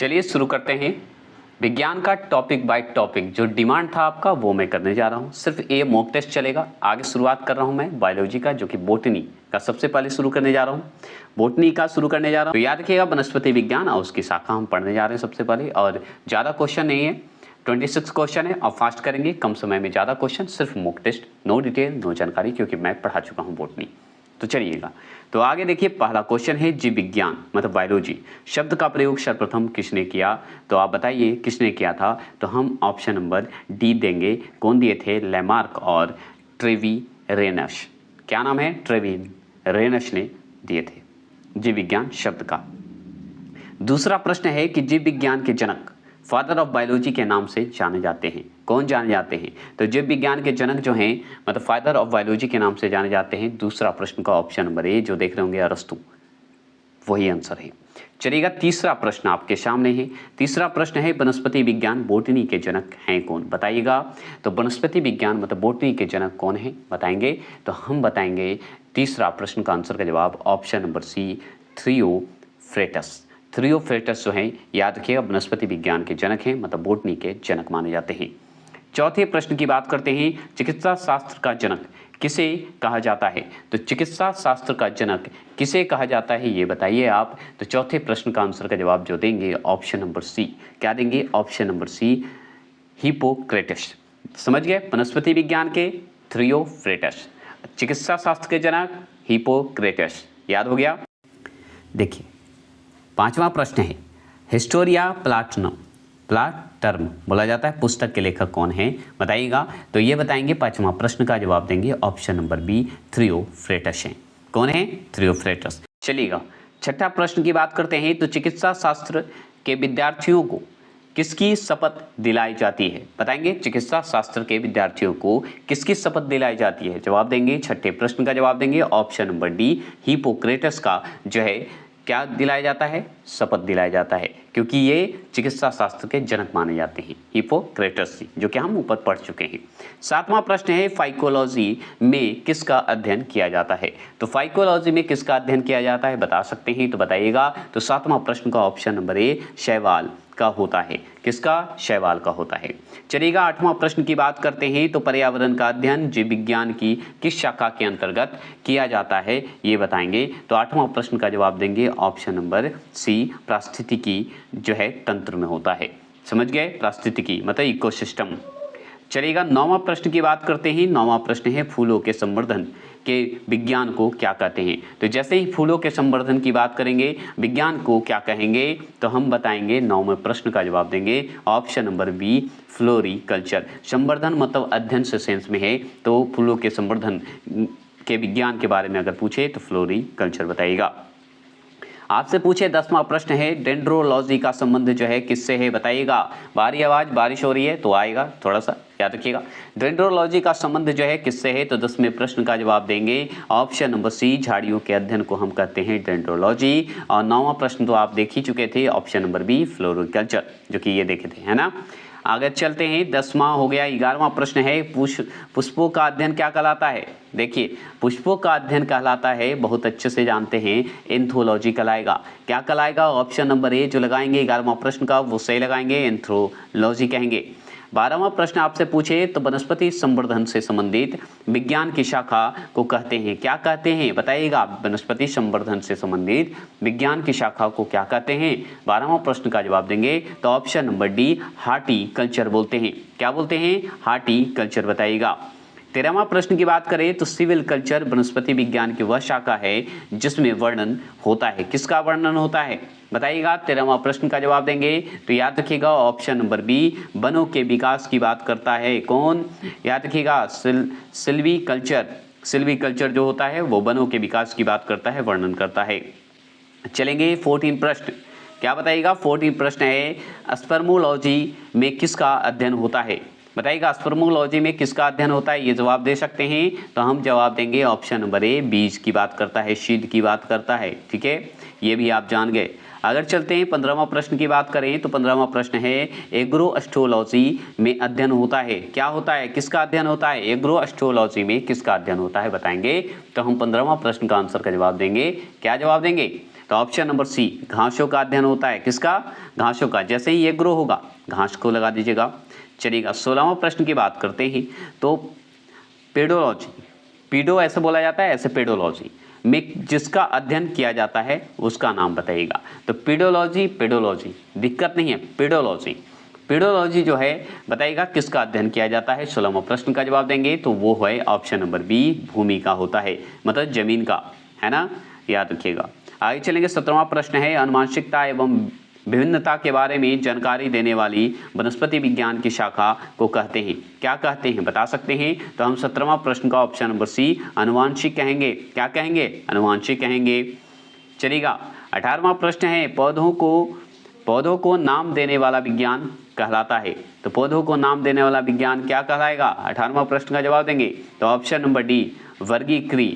चलिए शुरू करते हैं। विज्ञान का टॉपिक बाय टॉपिक जो डिमांड था आपका वो मैं करने जा रहा हूँ। सिर्फ ये मॉक टेस्ट चलेगा। आगे शुरुआत कर रहा हूँ मैं बायोलॉजी का, जो कि बोटनी का सबसे पहले शुरू करने जा रहा हूँ। बोटनी का शुरू करने जा रहा हूँ तो याद रखिएगा वनस्पति विज्ञान और उसकी शाखा हम पढ़ने जा रहे हैं सबसे पहले। और ज़्यादा क्वेश्चन नहीं है, 26 क्वेश्चन है और फास्ट करेंगे, कम समय में ज़्यादा क्वेश्चन, सिर्फ mock test, no detail no जानकारी, क्योंकि मैं पढ़ा चुका हूँ बोटनी। तो चलिएगा, तो आगे देखिए पहला क्वेश्चन है जीव विज्ञान मतलब बायोलॉजी शब्द का प्रयोग सर्वप्रथम किसने किया? तो आप बताइए किसने किया था? तो हम ऑप्शन नंबर डी देंगे। कौन दिए थे? लेमार्क और ट्रेवीरेनस। क्या नाम है? ट्रेवीरेनस ने दिए थे जीव विज्ञान शब्द का। दूसरा प्रश्न है कि जीव विज्ञान के जनक फादर ऑफ बायोलॉजी के नाम से जाने जाते हैं। कौन जाने जाते हैं? तो जीव विज्ञान के जनक जो हैं मतलब फादर ऑफ बायोलॉजी के नाम से जाने जाते हैं। दूसरा प्रश्न का ऑप्शन नंबर ए जो देख रहे होंगे अरस्तु, वही आंसर है। चलिएगा, तीसरा प्रश्न आपके सामने है। तीसरा प्रश्न है वनस्पति विज्ञान बोटनी के जनक हैं कौन? बताइएगा। तो वनस्पति विज्ञान मतलब बोटनी के जनक कौन है बताएंगे? तो हम बताएंगे तीसरा प्रश्न का आंसर का जवाब ऑप्शन नंबर सी थ्रियोफ्रेटस। थ्रियोफ्रेटस जो है याद रखिएगा वनस्पति विज्ञान के जनक हैं मतलब बोटनी के जनक माने जाते हैं। चौथे प्रश्न की बात करते हैं, चिकित्सा शास्त्र का जनक किसे कहा जाता है? तो चिकित्सा शास्त्र का जनक किसे कहा जाता है ये बताइए आप। तो चौथे प्रश्न का आंसर का जवाब जो देंगे ऑप्शन नंबर सी। क्या देंगे? Option number C Hippocrates. समझ गए? वनस्पति विज्ञान के थ्रियोफ्रेटस, चिकित्सा शास्त्र के जनक हिप्पोक्रेटस। याद हो गया? देखिए पांचवा प्रश्न है हिस्टोरिया प्लाटर्म बोला जाता है, पुस्तक के लेखक कौन है बताइएगा। तो ये बताएंगे पांचवा प्रश्न का जवाब देंगे ऑप्शन नंबर बी थ्रियोफ्रेटस है। कौन है? थ्रियोफ्रेटस। चलिएगा, छठा प्रश्न की बात करते हैं। तो चिकित्सा शास्त्र के विद्यार्थियों को किसकी शपथ दिलाई जाती है? बताएंगे चिकित्सा शास्त्र के विद्यार्थियों को किसकी शपथ दिलाई जाती है? जवाब देंगे, छठे प्रश्न का जवाब देंगे ऑप्शन नंबर डी हिप्पोक्रेटस का जो है क्या दिलाया जाता है? शपथ दिलाया जाता है, क्योंकि ये चिकित्सा शास्त्र के जनक माने जाते हैं हिप्पोक्रेटस, जो कि हम ऊपर पढ़ चुके हैं। सातवां प्रश्न है फाइकोलॉजी में किसका अध्ययन किया जाता है? तो फाइकोलॉजी में किसका अध्ययन किया जाता है बता सकते हैं तो बताइएगा। तो सातवां प्रश्न का ऑप्शन नंबर ए शैवाल का होता है। किसका? शैवाल का होता है। चलिएगा, आठवां प्रश्न की बात करते हैं। तो पर्यावरण का अध्ययन जीव विज्ञान की किस शाखा के अंतर्गत किया जाता है ये बताएंगे। तो आठवां प्रश्न का जवाब देंगे ऑप्शन नंबर सी पारिस्थितिकी जो है तंत्र में होता है। समझ गए? पारिस्थितिकी मतलब इकोसिस्टम। चलिएगा, नौवां प्रश्न की बात करते हैं। नौवां प्रश्न है फूलों के संवर्धन के विज्ञान को क्या कहते हैं? तो जैसे ही फूलों के संवर्धन की बात करेंगे विज्ञान को क्या कहेंगे तो हम बताएंगे नौवें प्रश्न का जवाब देंगे ऑप्शन नंबर बी फ्लोरिकल्चर। संवर्धन मतलब अध्ययन से सेंस में है, तो फूलों के संवर्धन के विज्ञान के बारे में अगर पूछे तो फ्लोरिकल्चर बताइएगा। आपसे पूछे 10वां प्रश्न है डेंड्रोलॉजी का संबंध जो है किससे है बताइएगा। बारी आवाज बारिश हो रही है तो आएगा, थोड़ा सा याद रखिएगा। डेंड्रोलॉजी का संबंध जो है किससे है? तो 10वें प्रश्न का जवाब देंगे ऑप्शन नंबर सी झाड़ियों के अध्ययन को हम कहते हैं डेंड्रोलॉजी। और 9वां प्रश्न तो आप देख ही चुके थे ऑप्शन नंबर बी फ्लोरिकल्चर, जो कि ये देखे थे, है ना। आगे चलते हैं, 10वां हो गया। 11वां प्रश्न है पुष्पों का अध्ययन क्या कहलाता है? देखिए पुष्पों का अध्ययन कहलाता है, बहुत अच्छे से जानते हैं, एंथ्रोलॉजी कहलाएगा। क्या कहलाएगा? ऑप्शन नंबर ए जो लगाएंगे 11वां प्रश्न का वो सही लगाएंगे, एंथ्रोलॉजी कहेंगे। 12वां प्रश्न आपसे पूछे तो वनस्पति संवर्धन से संबंधित विज्ञान की शाखा को कहते हैं, क्या कहते हैं बताइएगा। वनस्पति संवर्धन से संबंधित विज्ञान की शाखा को क्या कहते हैं? 12वां प्रश्न का जवाब देंगे तो ऑप्शन नंबर डी हार्टिकल्चर बोलते हैं। क्या बोलते हैं? हार्टिकल्चर बताइएगा। 13वां प्रश्न की बात करें तो सिविल कल्चर वनस्पति विज्ञान की वह शाखा है जिसमें वर्णन होता है। किसका वर्णन होता है बताइएगा। 13वां प्रश्न का जवाब देंगे तो याद रखिएगा ऑप्शन नंबर बी वनों के विकास की बात करता है। कौन? याद रखिएगा सिल्वीकल्चर। सिल्वीकल्चर जो होता है वो वनों के विकास की बात करता है, वर्णन करता है। चलेंगे 14 प्रश्न, क्या बताइएगा। 14 प्रश्न है स्पर्मोलॉजी में किसका अध्ययन होता है बताइएगा। स्पर्मोलॉजी में किसका अध्ययन होता है ये जवाब दे सकते हैं तो हम जवाब देंगे ऑप्शन नंबर ए बीज की बात करता है, शीड की बात करता है। ठीक है, ये भी आप जान गए। अगर चलते हैं 15वां प्रश्न की बात करें तो 15वां प्रश्न है एग्रोएस्ट्रोलॉजी में अध्ययन होता है। क्या होता है? किसका अध्ययन होता है? एग्रोएस्ट्रोलॉजी में किसका अध्ययन होता है बताएंगे। तो हम 15वां प्रश्न का आंसर का जवाब देंगे। क्या जवाब देंगे? तो तो ऑप्शन नंबर सी, घासों का अध्ययन होता है। किसका? घासों का। जैसे ही ये ग्रो होगा घास को लगा दीजिएगा। चलिएगा 16वां प्रश्न की बात करते हैं। तो पेडोलॉजी, पीडो ऐसे बोला जाता है, ऐसे पेडोलॉजी में जिसका अध्ययन किया जाता है उसका नाम बताइएगा। तो पेडोलॉजी, पेडोलॉजी दिक्कत नहीं है, पेडोलॉजी, पेडोलॉजी जो है बताइएगा किसका अध्ययन किया जाता है। 16वां प्रश्न का जवाब देंगे तो वो है ऑप्शन नंबर बी, भूमि का होता है, मतलब जमीन का, है ना, याद रखिएगा। आगे चलेंगे 17वां प्रश्न है, आनुवंशिकता एवं विभिन्नता के बारे में जानकारी देने वाली वनस्पति विज्ञान की शाखा को कहते हैं। क्या कहते हैं बता सकते हैं? तो हम 17वां प्रश्न का ऑप्शन नंबर सी, आनुवांशिक कहेंगे। क्या कहेंगे? आनुवांशिक कहेंगे। चलिएगा 18वां प्रश्न है, पौधों को नाम देने वाला विज्ञान कहलाता है। तो पौधों को नाम देने वाला विज्ञान क्या कहलाएगा? 18वां प्रश्न का जवाब देंगे तो ऑप्शन नंबर डी, वर्गीकृ।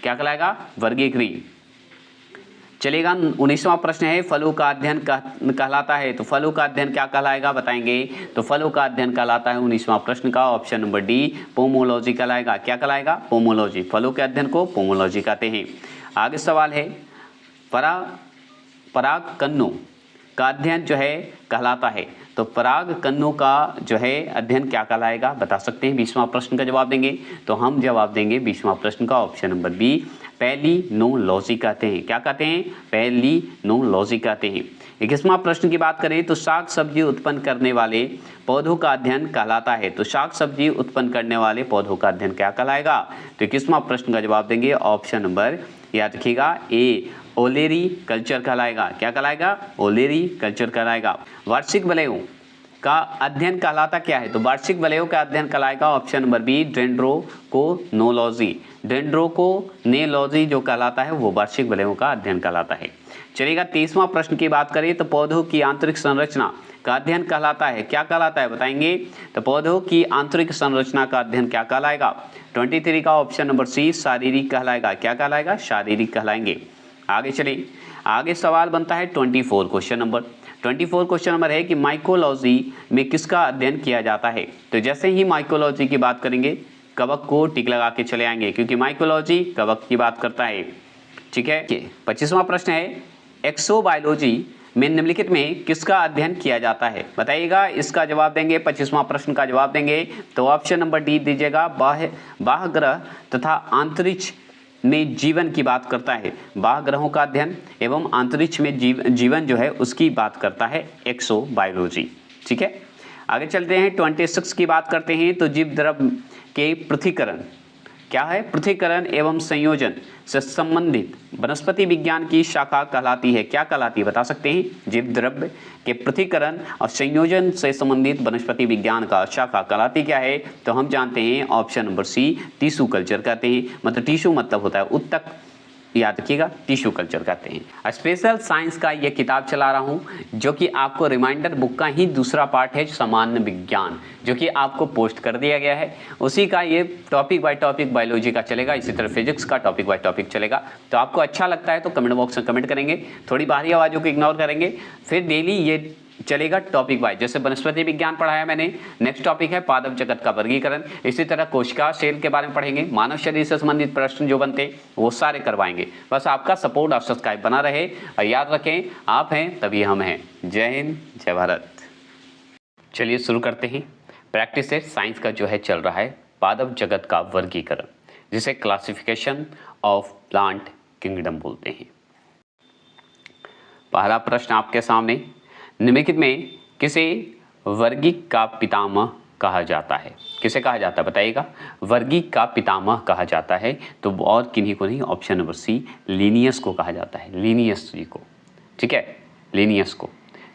क्या कहलाएगा? वर्गीकृ। चलेगा 19वां प्रश्न है, फलों का अध्ययन कहलाता है। तो फलों का अध्ययन क्या कहलाएगा बताएंगे? तो फलों का अध्ययन कहलाता है 19वां प्रश्न का ऑप्शन नंबर डी, पोमोलॉजी कहलाएगा। क्या कहलाएगा? पोमोलॉजी। फलों के अध्ययन को पोमोलॉजी कहते हैं। आगे सवाल है, परागकणों का अध्ययन जो है कहलाता है। तो परागकणों का जो है अध्ययन क्या कहलाएगा बता सकते हैं? 20वां प्रश्न का जवाब देंगे तो हम जवाब देंगे 20वां प्रश्न का ऑप्शन नंबर बी, पैलिनोलॉजी कहते हैं। क्या कहते हैं? पैलिनोलॉजी कहते हैं। 21वां प्रश्न की बात करें तो साग सब्जी उत्पन्न करने वाले पौधों का अध्ययन कहलाता है। तो साग सब्जी उत्पन्न करने वाले पौधों का अध्ययन क्या कहलाएगा? तो 21वां प्रश्न का जवाब देंगे ऑप्शन नंबर, याद रखिएगा, ए, ओलेरी कल्चर कहलाएगा। क्या कहलाएगा? ओलेरी कल्चर कहलाएगा। वार्षिक वलयों का अध्ययन कहलाता क्या है? तो वार्षिक वलयों का अध्ययन कहलाएगा ऑप्शन नंबर बी, डेंड्रोकोनोलॉजी। डेंड्रोकोनोलॉजी जो कहलाता है वो वार्षिक वलयों का अध्ययन कहलाता है। चलिएगा 23वां प्रश्न की बात करें तो पौधों की आंतरिक संरचना का अध्ययन कहलाता है। क्या कहलाता है बताएंगे? तो पौधों की आंतरिक संरचना का अध्ययन क्या कहलाएगा? 23 का ऑप्शन नंबर सी, शारीरिक कहलाएगा। क्या कहलाएगा? शारीरिक कहलाएंगे। आगे चलिए, आगे सवाल बनता है 24 क्वेश्चन नंबर। 24 क्वेश्चन नंबर है कि माइकोलॉजी में किसका अध्ययन किया जाता है? तो जैसे ही माइकोलॉजी की बात करेंगे कवक को टिक लगा के चले आएंगे क्योंकि माइकोलॉजी कवक की बात करता है। ठीक है। 25वां प्रश्न है, एक्सोबायोलॉजी में निम्नलिखित में किसका अध्ययन किया जाता है बताइएगा। इसका जवाब देंगे, 25वां प्रश्न का जवाब देंगे तो ऑप्शन नंबर डी दीजिएगा, बाह्य ग्रह तथा अंतरिक्ष में जीवन की बात करता है। बाह्य ग्रहों का अध्ययन एवं अंतरिक्ष में जीवन जो है उसकी बात करता है एक्सोबायोलॉजी। ठीक है। आगे चलते हैं 26 की बात करते हैं तो जीव द्रव्य के पृथक्करण क्या है? पृथक्करण एवं संयोजन से संबंधित वनस्पति विज्ञान की शाखा कहलाती है। क्या कहलाती है बता सकते हैं? जीव द्रव्य के पृथक्करण और संयोजन से संबंधित वनस्पति विज्ञान का शाखा कहलाती क्या है? तो हम जानते हैं option number C, tissue culture कहते हैं। मतलब टिश्यू मतलब होता है उत्तक, याद रखिएगा, टिश्यू कल्चर कहते हैं। स्पेशल साइंस का ये किताब चला रहा हूँ जो कि आपको रिमाइंडर बुक का ही दूसरा पार्ट है, सामान्य विज्ञान, जो कि आपको पोस्ट कर दिया गया है। उसी का ये टॉपिक बाय टॉपिक बायोलॉजी का चलेगा, इसी तरह फिजिक्स का टॉपिक बाय टॉपिक चलेगा। तो आपको अच्छा लगता है तो कमेंट बॉक्स में कमेंट करेंगे, थोड़ी बाहरी आवाज़ों को इग्नोर करेंगे। फिर डेली ये चलेगा टॉपिक वाइज। जैसे वनस्पति विज्ञान पढ़ाया मैंने, नेक्स्ट टॉपिक है पादप जगत का वर्गीकरण। इसी तरह कोशिका सेल के बारे में पढ़ेंगे, मानव शरीर से संबंधित प्रश्न जो बनते वो सारे करवाएंगे। बस आपका सपोर्ट और सब्सक्राइब बना रहे और याद रखें, आप हैं तभी हम हैं। जय हिंद, जय भारत। चलिए शुरू करते हैं। प्रैक्टिस सेट साइंस का जो है चल रहा है पादप जगत का वर्गीकरण, जिसे क्लासिफिकेशन ऑफ प्लांट किंगडम बोलते हैं। पहला प्रश्न आपके सामने, निम्नलिखित में किसे वर्गीक का पितामह कहा जाता है? किसे कहा जाता है बताइएगा? वर्गीक का पितामह कहा जाता है तो और किन्हीं को नहीं, ऑप्शन नंबर सी, लिनियस को कहा जाता है, लिनियस जी को। ठीक है, लिनियस को।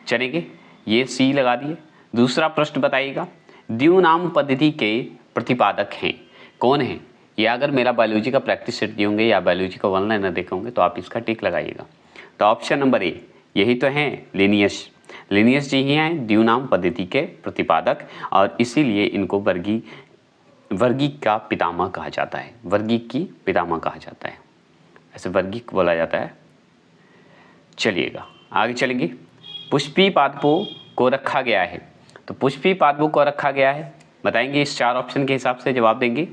चलेंगे, ये सी लगा दिए। दूसरा प्रश्न बताइएगा, द्विनाम पद्धति के प्रतिपादक हैं, कौन है? ये अगर मेरा बायोलॉजी का प्रैक्टिस सेट दिए होंगे या बायोलॉजी का वन लाइनर देखे होंगे तो आप इसका टिक लगाइएगा। तो ऑप्शन नंबर ए, यही तो हैं लिनियस। लिनियस जी ही हैं द्विनाम पद्धति के प्रतिपादक और इसीलिए इनको वर्गीक का पितामह कहा जाता है, वर्गीक की पितामह कहा जाता है, ऐसे वर्गीक बोला जाता है। चलिएगा आगे चलेंगे। पुष्पी पादपों को रखा गया है, तो पुष्पी पादपों को रखा गया है बताएंगे, इस चार ऑप्शन के हिसाब से जवाब देंगे।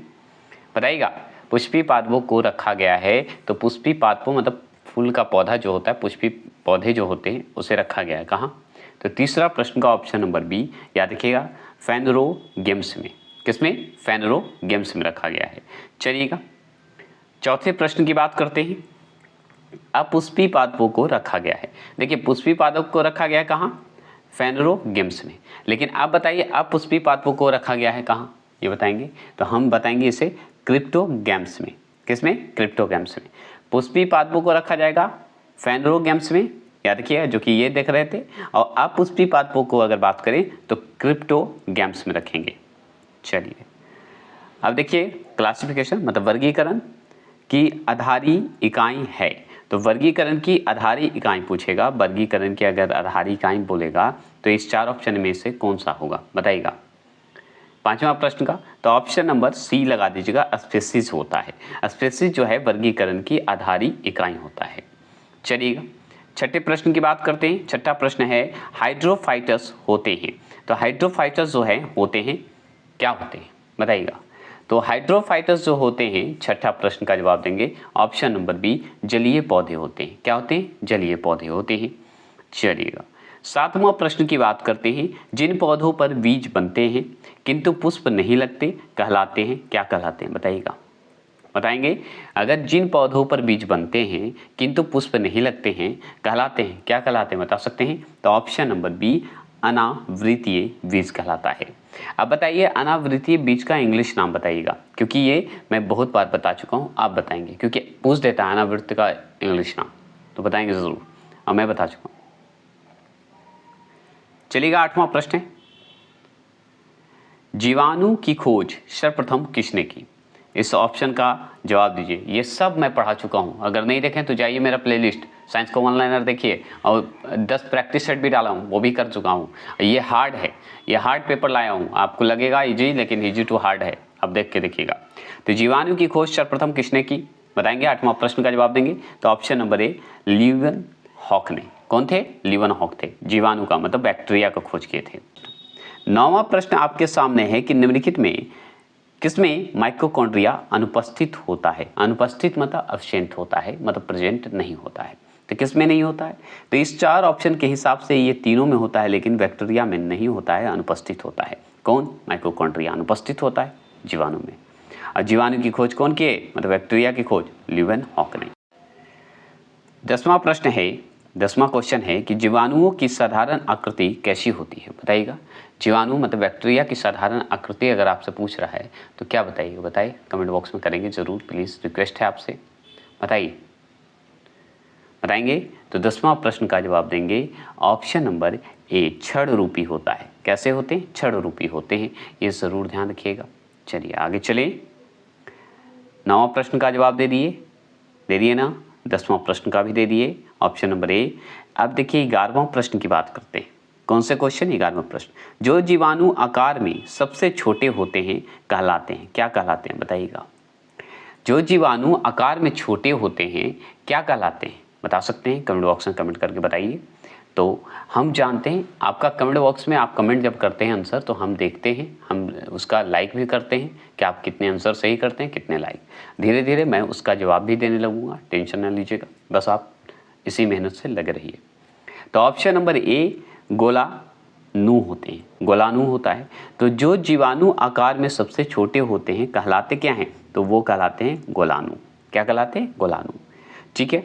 बताइएगा, पुष्पी पादपों को रखा गया है तो पुष्पी पादपों मतलब फूल का पौधा जो होता है, पुष्पी पौधे जो होते हैं उसे रखा गया है कहाँ? तो तीसरा प्रश्न का ऑप्शन नंबर बी, याद रखिएगा फेनरोगेम्स में। किसमें? फेनरोगेम्स में रखा गया है। चलिएगा चौथे प्रश्न की बात करते हैं। अपुष्पी पादपों को रखा गया है। देखिए पुष्पी पादप को रखा गया है कहाँ? फेनरोगेम्स में। लेकिन आप बताइए अपुष्पी पादपों को रखा गया है कहाँ, ये बताएंगे। तो हम बताएंगे इसे क्रिप्टोगैम्स में। किसमें? क्रिप्टोगैम्स में। पुष्पी पादपों को रखा जाएगा फेनरोगेम्स में, याद रखिएगा, जो कि ये देख रहे थे। और अपुष्पी पादपों को अगर बात करें तो क्रिप्टोगैम्स में रखेंगे। चलिए अब देखिए क्लासिफिकेशन मतलब वर्गीकरण की आधारी इकाई है। तो वर्गीकरण की आधारी इकाई पूछेगा, वर्गीकरण की अगर आधारी इकाई बोलेगा तो इस चार ऑप्शन में से कौन सा होगा बताइएगा। पांचवा प्रश्न का तो ऑप्शन नंबर सी लगा दीजिएगा, स्पीशीज होता है। स्पीशीज जो है वर्गीकरण की आधारी इकाई होता है। चलिएगा छठे प्रश्न की बात करते हैं। छठा प्रश्न है हाइड्रोफाइटस होते हैं। तो हाइड्रोफाइटस जो है होते हैं, क्या होते हैं बताइएगा। तो हाइड्रोफाइटस जो होते हैं, छठा प्रश्न का जवाब देंगे ऑप्शन नंबर बी, जलीय पौधे होते हैं। क्या होते हैं? जलीय पौधे होते हैं। चलिएगा सातवां प्रश्न की बात करते हैं। जिन पौधों पर बीज बनते हैं किंतु पुष्प नहीं लगते कहलाते हैं, क्या कहलाते हैं बताइएगा। बताएंगे अगर जिन पौधों पर बीज बनते हैं किंतु पुष्प नहीं लगते हैं कहलाते हैं, क्या कहलाते हैं बता सकते हैं। तो ऑप्शन नंबर बी, अनावृतीय बीज कहलाता है। अब बताइए अनावृतीय बीज का इंग्लिश नाम बताइएगा, क्योंकि ये मैं बहुत बार बता चुका हूँ। आप बताएंगे क्योंकि पूछ देता है अनावृत का इंग्लिश नाम, तो बताएंगे ज़रूर। अब मैं बता चुका हूँ। चलिएगा आठवां प्रश्न है, जीवाणु की खोज सर्वप्रथम किसने की? इस ऑप्शन का जवाब दीजिए। ये सब मैं पढ़ा चुका हूँ, अगर नहीं देखें तो जाइए मेरा प्लेलिस्ट साइंस को ऑनलाइनर देखिए, और 10 प्रैक्टिस सेट भी डाला हूँ, वो भी कर चुका हूँ। ये हार्ड है, ये हार्ड पेपर लाया हूँ, आपको लगेगा इजी लेकिन इजी टू हार्ड है। अब देख के देखिएगा। तो जीवाणु की खोज सर्वप्रथम किसने की बताएंगे, आठवां प्रश्न का जवाब देंगे। तो ऑप्शन नंबर ए, लीवन हॉक ने। कौन थे? लीवन हॉक थे। जीवाणु का मतलब बैक्टीरिया का खोज किए थे। नौवां प्रश्न आपके सामने है कि निम्नलिखित में किसमें माइटोकॉन्ड्रिया अनुपस्थित होता है? अनुपस्थित मतलब अब्सेंट होता है, मतलब प्रेजेंट नहीं होता है। तो किसमें नहीं होता है? तो इस चार ऑप्शन के हिसाब से ये तीनों में होता है, लेकिन बैक्टीरिया में नहीं होता है, अनुपस्थित होता है। कौन? माइटोकॉन्ड्रिया अनुपस्थित होता है जीवाणु में। और जीवाणु की खोज कौन किए, मतलब बैक्टीरिया की खोज लीवन हॉक ने। 10वां प्रश्न है, 10वां क्वेश्चन है कि जीवाणुओं की साधारण आकृति कैसी होती है बताइएगा। जीवाणु मतलब बैक्टीरिया की साधारण आकृति अगर आपसे पूछ रहा है तो क्या बताइएगा, बताइए कमेंट बॉक्स में करेंगे ज़रूर, प्लीज़ रिक्वेस्ट है आपसे, बताइए। बताएंगे तो 10वां प्रश्न का जवाब देंगे ऑप्शन नंबर ए, क्षण रूपी होता है। कैसे होते हैं? क्षण रूपी होते हैं, ये ज़रूर ध्यान रखिएगा। चलिए आगे चले। 9वां प्रश्न का जवाब दे दिए ना, 10वां प्रश्न का भी दे दिए, ऑप्शन नंबर ए। अब देखिए 11वां प्रश्न की बात करते हैं। कौन से क्वेश्चन? 11वां प्रश्न, जो जीवाणु आकार में सबसे छोटे होते हैं कहलाते हैं, क्या कहलाते हैं बताइएगा। जो जीवाणु आकार में छोटे होते हैं क्या कहलाते हैं बता सकते हैं, कमेंट बॉक्स में कमेंट करके बताइए। तो हम जानते हैं, आपका कमेंट बॉक्स में आप कमेंट जब करते हैं आंसर तो हम देखते हैं, हम उसका लाइक भी करते हैं कि आप कितने आंसर सही करते हैं, कितने लाइक। धीरे धीरे मैं उसका जवाब भी देने लगूंगा, टेंशन ना लीजिएगा, बस आप इसी मेहनत से लगे रहिए। तो ऑप्शन नंबर ए, गोलाणु होते हैं, गोलाणु होता है। तो जो जीवाणु आकार में सबसे छोटे होते हैं कहलाते क्या हैं? तो वो कहलाते हैं गोलाणु। क्या कहलाते हैं? गोलाणु। ठीक है,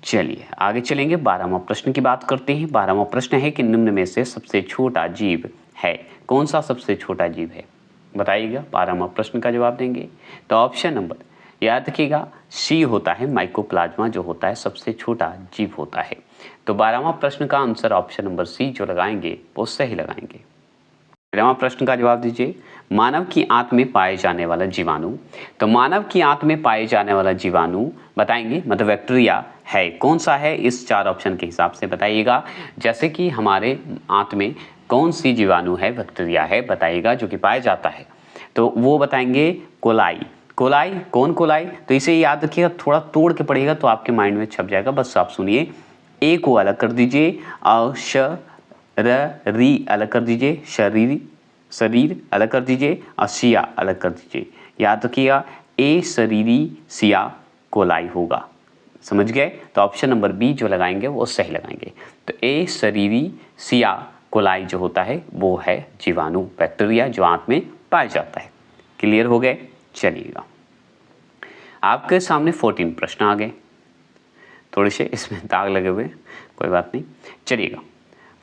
चलिए आगे चलेंगे। 12वां प्रश्न की बात करते हैं। 12वां प्रश्न है कि निम्न में से सबसे छोटा जीव है, कौन सा सबसे छोटा जीव है बताइएगा। 12वां प्रश्न का जवाब देंगे तो ऑप्शन नंबर, याद रखिएगा, सी होता है, माइकोप्लाज्मा जो होता है सबसे छोटा जीव होता है। तो 12वां प्रश्न का आंसर ऑप्शन नंबर सी जो लगाएंगे वो सही लगाएंगे। 13वां प्रश्न का जवाब दीजिए, मानव की आंत में पाए जाने वाला जीवाणु। तो मानव की आंत में पाए जाने वाला जीवाणु बताएंगे, मतलब बैक्टीरिया है, कौन सा है इस चार ऑप्शन के हिसाब से बताइएगा। जैसे कि हमारे आंत में कौन सी जीवाणु है, बैक्टीरिया है बताइएगा जो कि पाया जाता है, तो वो बताएंगे कोलाई। कोलाई, कौन कोलाई? तो इसे याद रखिएगा, थोड़ा तोड़ के पढ़िएगा तो आपके माइंड में छप जाएगा। बस आप सुनिए, ए को अलग कर दीजिए और श री अलग कर दीजिए, शरीर अलग कर दीजिए और सिया अलग कर दीजिए। याद रखिएगा, ए शरीरी सिया कोलाई होगा। समझ गए? तो ऑप्शन नंबर बी जो लगाएंगे वो सही लगाएंगे। तो ए शरीरी सिया कोलाई जो होता है वो है जीवाणु, बैक्टीरिया जो आंत में पाया जाता है। क्लियर हो गए? चलिएगा, आपके सामने 14 प्रश्न आ गए, थोड़े से इसमें दाग लगे हुए, कोई बात नहीं। चलिएगा,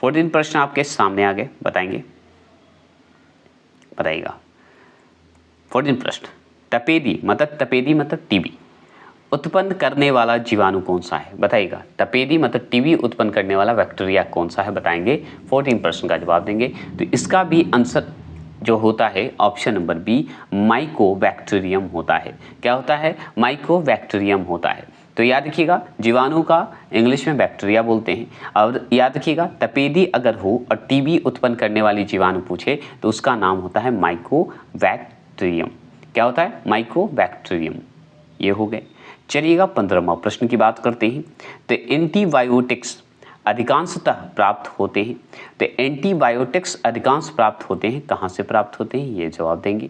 14 प्रश्न आपके सामने आ गए, बताइएगा। 14 प्रश्न, तपेदी मतलब टीबी उत्पन्न करने वाला जीवाणु कौन सा है? बताइएगा। तपेदी मतलब टीबी उत्पन्न करने वाला बैक्टीरिया कौन सा है? बताएंगे। 14 प्रश्न का जवाब देंगे। तो इसका भी आंसर जो होता है ऑप्शन नंबर बी, माइकोबैक्टीरियम होता है। क्या होता है? माइकोबैक्टीरियम होता है। तो याद रखिएगा, जीवाणु का इंग्लिश में बैक्टीरिया बोलते हैं। और याद रखिएगा, तपेदी अगर हो और टीबी उत्पन्न करने वाली जीवाणु पूछे तो उसका नाम होता है माइकोबैक्टीरियम। क्या होता है? माइकोबैक्टीरियम। ये हो गए। चलिएगा, 15वां प्रश्न की बात करते हैं। तो एंटीबायोटिक्स अधिकांशतः प्राप्त होते हैं। तो एंटीबायोटिक्स अधिकांश प्राप्त होते हैं, कहाँ से प्राप्त होते हैं? ये जवाब देंगे।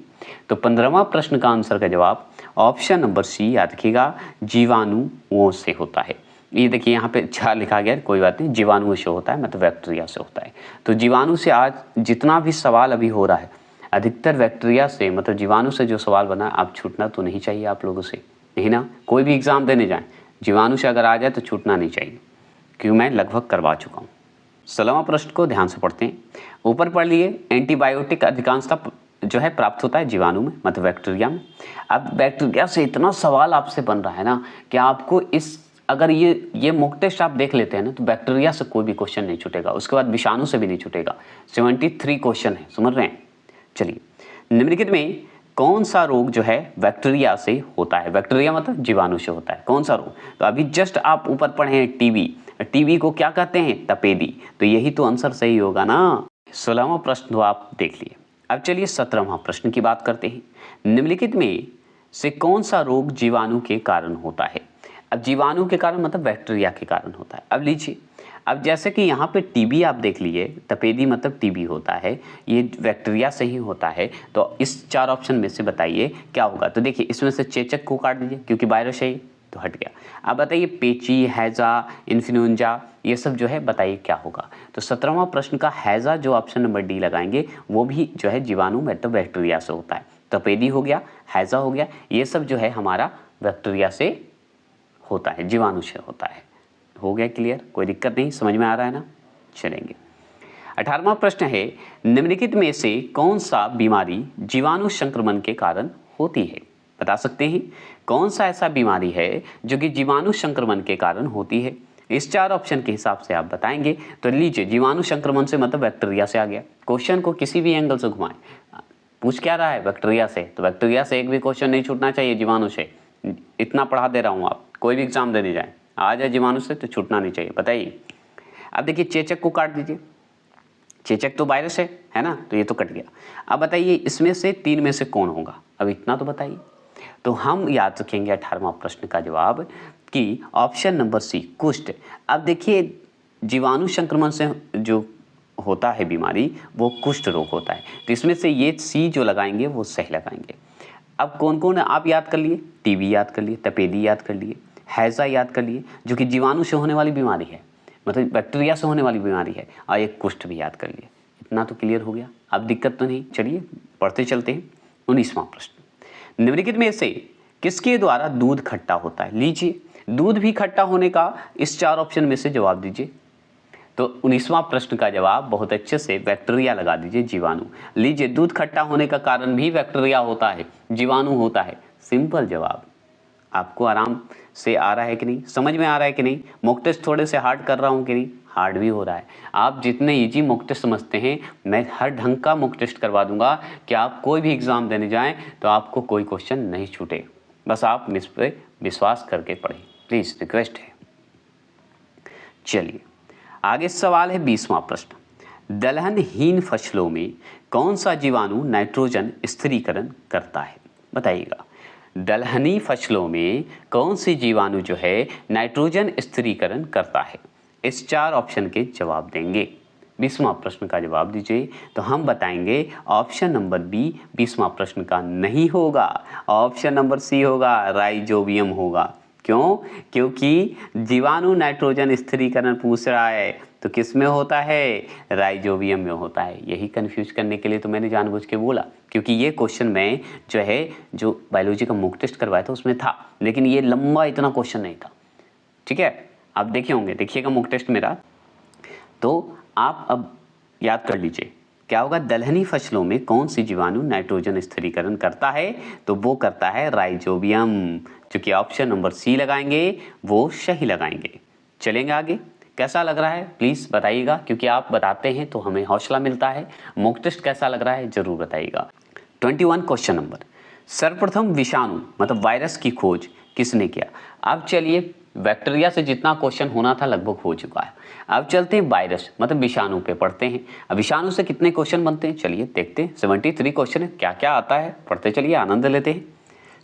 तो 15वां प्रश्न का आंसर का जवाब ऑप्शन नंबर सी, याद रखिएगा, जीवाणुओं से होता है। ये देखिए यहाँ पे अच्छा लिखा गया, कोई बात नहीं, जीवाणुओं से होता है मतलब बैक्टीरिया से होता है। तो जीवाणु से आज जितना भी सवाल अभी हो रहा है, अधिकतर बैक्टीरिया से मतलब जीवाणु से जो सवाल बना, आप छूटना तो नहीं चाहिए आप लोगों से, नहीं ना? कोई भी एग्जाम देने जाएं, जीवाणु से अगर आ जाए तो छूटना नहीं चाहिए, क्योंकि मैं लगभग करवा चुका हूँ। 16वां प्रश्न को ध्यान से पढ़ते हैं। ऊपर पढ़ लिए, एंटीबायोटिक अधिकांशतः जो है प्राप्त होता है जीवाणु में मतलब बैक्टीरिया में। अब बैक्टीरिया से इतना सवाल आपसे बन रहा है ना कि आपको इस अगर ये मॉक टेस्ट आप देख लेते हैं ना तो बैक्टीरिया से कोई भी क्वेश्चन नहीं छूटेगा, उसके बाद विषाणु से भी नहीं छूटेगा। 73 क्वेश्चन है, समझ रहे हैं? चलिए, निम्नलिखित में कौन सा रोग जो है बैक्टीरिया से होता है? बैक्टीरिया मतलब जीवाणु से होता है, कौन सा रोग? तो अभी जस्ट आप ऊपर पढ़े हैं टीबी, टीबी को क्या कहते हैं? तपेदी। तो यही तो आंसर सही होगा ना। 16वां प्रश्न तो आप देख लिए। अब चलिए 17वां प्रश्न की बात करते हैं। निम्नलिखित में से कौन सा रोग जीवाणु के कारण होता है? अब जीवाणु के कारण मतलब बैक्टीरिया के कारण होता है। अब लीजिए, अब जैसे कि यहाँ पे टीबी आप देख लिए, तपेदी मतलब टीबी होता है, ये बैक्टीरिया से ही होता है। तो इस 4 ऑप्शन में से बताइए क्या होगा? तो देखिए, इसमें से चेचक को काट दीजिए क्योंकि वायरस है तो हट गया। अब बताइए, पेची, हैजा, इन्फ्लुएंजा, ये सब जो है बताइए क्या होगा? तो 17वां प्रश्न का हैजा जो ऑप्शन नंबर डी लगाएंगे वो भी जो है जीवाणु मतलब बैक्टीरिया से होता है। तपेदी हो गया, हैजा हो गया, ये सब जो है हमारा बैक्टीरिया से होता है, जीवाणु से होता है। हो गया क्लियर? कोई दिक्कत नहीं, समझ में आ रहा है ना? चलेंगे। 18वां प्रश्न है, निम्नलिखित में से कौन सा बीमारी जीवाणु संक्रमण के कारण होती है? बता सकते हैं कौन सा ऐसा बीमारी है जो कि जीवाणु संक्रमण के कारण होती है? इस 4 ऑप्शन के हिसाब से आप बताएंगे। तो लीजिए, जीवाणु संक्रमण से मतलब बैक्टीरिया से आ गया। क्वेश्चन को किसी भी एंगल से घुमाएं, पूछ क्या रहा है? बैक्टीरिया से। तो बैक्टीरिया से एक भी क्वेश्चन नहीं छूटना चाहिए, जीवाणु से। इतना पढ़ा दे रहा हूँ, आप कोई भी एग्जाम देने जाए आ जाए जीवाणु से तो छूटना नहीं चाहिए। बताइए। अब देखिए, चेचक को काट दीजिए, चेचक तो वायरस है ना? तो ये तो कट गया। अब बताइए, इसमें से 3 में से कौन होगा? अब इतना तो बताइए। तो हम याद रखेंगे 18वां प्रश्न का जवाब कि ऑप्शन नंबर सी, कुष्ठ। अब देखिए, जीवाणु संक्रमण से जो होता है बीमारी वो कुष्ठ रोग होता है। तो इसमें से ये सी जो लगाएंगे वो सही लगाएंगे। अब कौन कौन है आप याद कर लिए? टीबी याद कर लिए, तपेदी याद कर लिए, हैजा याद कर लिए जो कि जीवाणु से होने वाली बीमारी है, मतलब बैक्टीरिया से होने वाली बीमारी है, और एक कुष्ठ भी याद कर लिए। इतना तो क्लियर हो गया, अब दिक्कत तो नहीं। चलिए पढ़ते चलते हैं। 19वां प्रश्न, निम्नलिखित में से किसके द्वारा दूध खट्टा होता है? लीजिए, दूध भी खट्टा होने का इस 4 ऑप्शन में से जवाब दीजिए। तो 19वां प्रश्न का जवाब बहुत अच्छे से बैक्टीरिया लगा दीजिए, जीवाणु। लीजिए, दूध खट्टा होने का कारण भी बैक्टीरिया होता है, जीवाणु होता है। सिंपल जवाब। आपको आराम से आ रहा है कि नहीं? समझ में आ रहा है कि नहीं? मॉक टेस्ट थोड़े से हार्ड कर रहा हूँ कि नहीं? हार्ड भी हो रहा है। आप जितने इजी मॉक टेस्ट समझते हैं, मैं हर ढंग का मॉक टेस्ट करवा दूंगा कि आप कोई भी एग्जाम देने जाएं तो आपको कोई क्वेश्चन नहीं छूटे। बस आप मुझ पर विश्वास करके पढ़ें, प्लीज़, रिक्वेस्ट है। चलिए आगे सवाल है 20वां प्रश्न, दलहनहीन फसलों में कौन सा जीवाणु नाइट्रोजन स्थिरीकरण करता है? बताइएगा। दलहनी फसलों में कौन सी जीवाणु जो है नाइट्रोजन स्थिरीकरण करता है? इस 4 ऑप्शन के जवाब देंगे। 20वां प्रश्न का जवाब दीजिए। तो हम बताएंगे ऑप्शन नंबर बी 20वां प्रश्न का नहीं होगा, ऑप्शन नंबर सी होगा, राइजोबियम होगा। क्यों? क्योंकि जीवाणु नाइट्रोजन स्थिरीकरण पूछ रहा है तो किस में होता है? राइजोबियम में होता है। यही कंफ्यूज करने के लिए तो मैंने जानबूझ के बोला, क्योंकि ये क्वेश्चन में जो है जो बायोलॉजी का मॉक टेस्ट करवाया था उसमें था, लेकिन ये लंबा इतना क्वेश्चन नहीं था। ठीक है, आप देखे होंगे, देखिएगा मॉक टेस्ट मेरा, तो आप अब याद कर लीजिए क्या होगा। दलहनी फसलों में कौन सी जीवाणु नाइट्रोजन स्थिरीकरण करता है? तो वो करता है राइजोबियम, जो कि ऑप्शन नंबर सी लगाएंगे वो सही लगाएंगे। चलेंगे आगे। कैसा लग रहा है प्लीज़ बताइएगा, क्योंकि आप बताते हैं तो हमें हौसला मिलता है। मॉक टेस्ट कैसा लग रहा है जरूर बताइएगा। 21 क्वेश्चन नंबर, सर्वप्रथम विषाणु मतलब वायरस की खोज किसने किया? अब चलिए, बैक्टीरिया से जितना क्वेश्चन होना था लगभग हो चुका है। अब चलते हैं वायरस मतलब विषाणु पे पढ़ते हैं। अब विषाणु से कितने क्वेश्चन बनते हैं चलिए देखते हैं। 73 क्वेश्चन है, क्या क्या आता है पढ़ते चलिए, आनंद लेते हैं।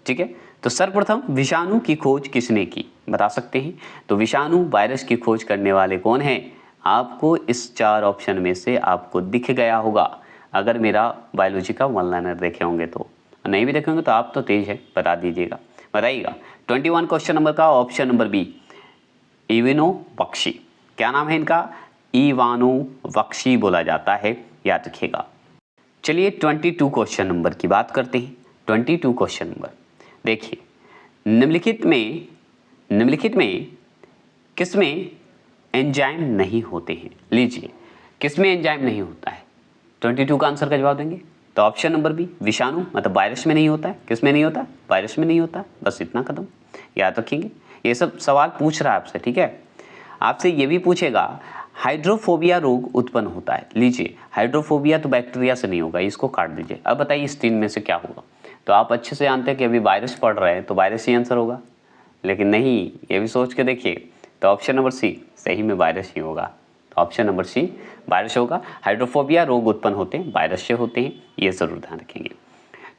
ठीक है, तो सर्वप्रथम विषाणु की खोज किसने की बता सकते हैं? तो विषाणु वायरस की खोज करने वाले कौन हैं? आपको इस 4 ऑप्शन में से आपको दिख गया होगा, अगर मेरा बायोलॉजी का वन लाइनर देखे होंगे तो। नहीं भी देखे होंगे तो आप तो तेज है, बता दीजिएगा, बताइएगा। 21 क्वेश्चन नंबर का ऑप्शन नंबर बी, इवानोवस्की। क्या नाम है इनका? इवानोवस्की बोला जाता है, याद रखिएगा। चलिए 22 क्वेश्चन नंबर की बात करते हैं। 22 क्वेश्चन नंबर देखिए, निम्नलिखित में किसमें एंजाइम नहीं होते हैं? लीजिए, किसमें एंजाइम नहीं होता है? 22 का आंसर का जवाब देंगे तो ऑप्शन नंबर बी, विषाणु मतलब वायरस में नहीं होता है। किसमें नहीं होता? वायरस में नहीं होता। बस इतना कदम याद रखेंगे। ये सब सवाल पूछ रहा है आपसे, ठीक है। आपसे ये भी पूछेगा हाइड्रोफोबिया रोग उत्पन्न होता है। लीजिए, हाइड्रोफोबिया तो बैक्टीरिया से नहीं होगा, इसको काट दीजिए। अब बताइए इस 3 में से क्या होगा? तो आप अच्छे से जानते हैं कि अभी वायरस पढ़ रहे हैं तो वायरस ही आंसर होगा, लेकिन नहीं, ये भी सोच के देखिए। तो ऑप्शन नंबर सी सही में वायरस ही होगा। तो ऑप्शन नंबर सी वायरस होगा। हाइड्रोफोबिया रोग उत्पन्न होते हैं वायरस से होते हैं, ये जरूर ध्यान रखेंगे।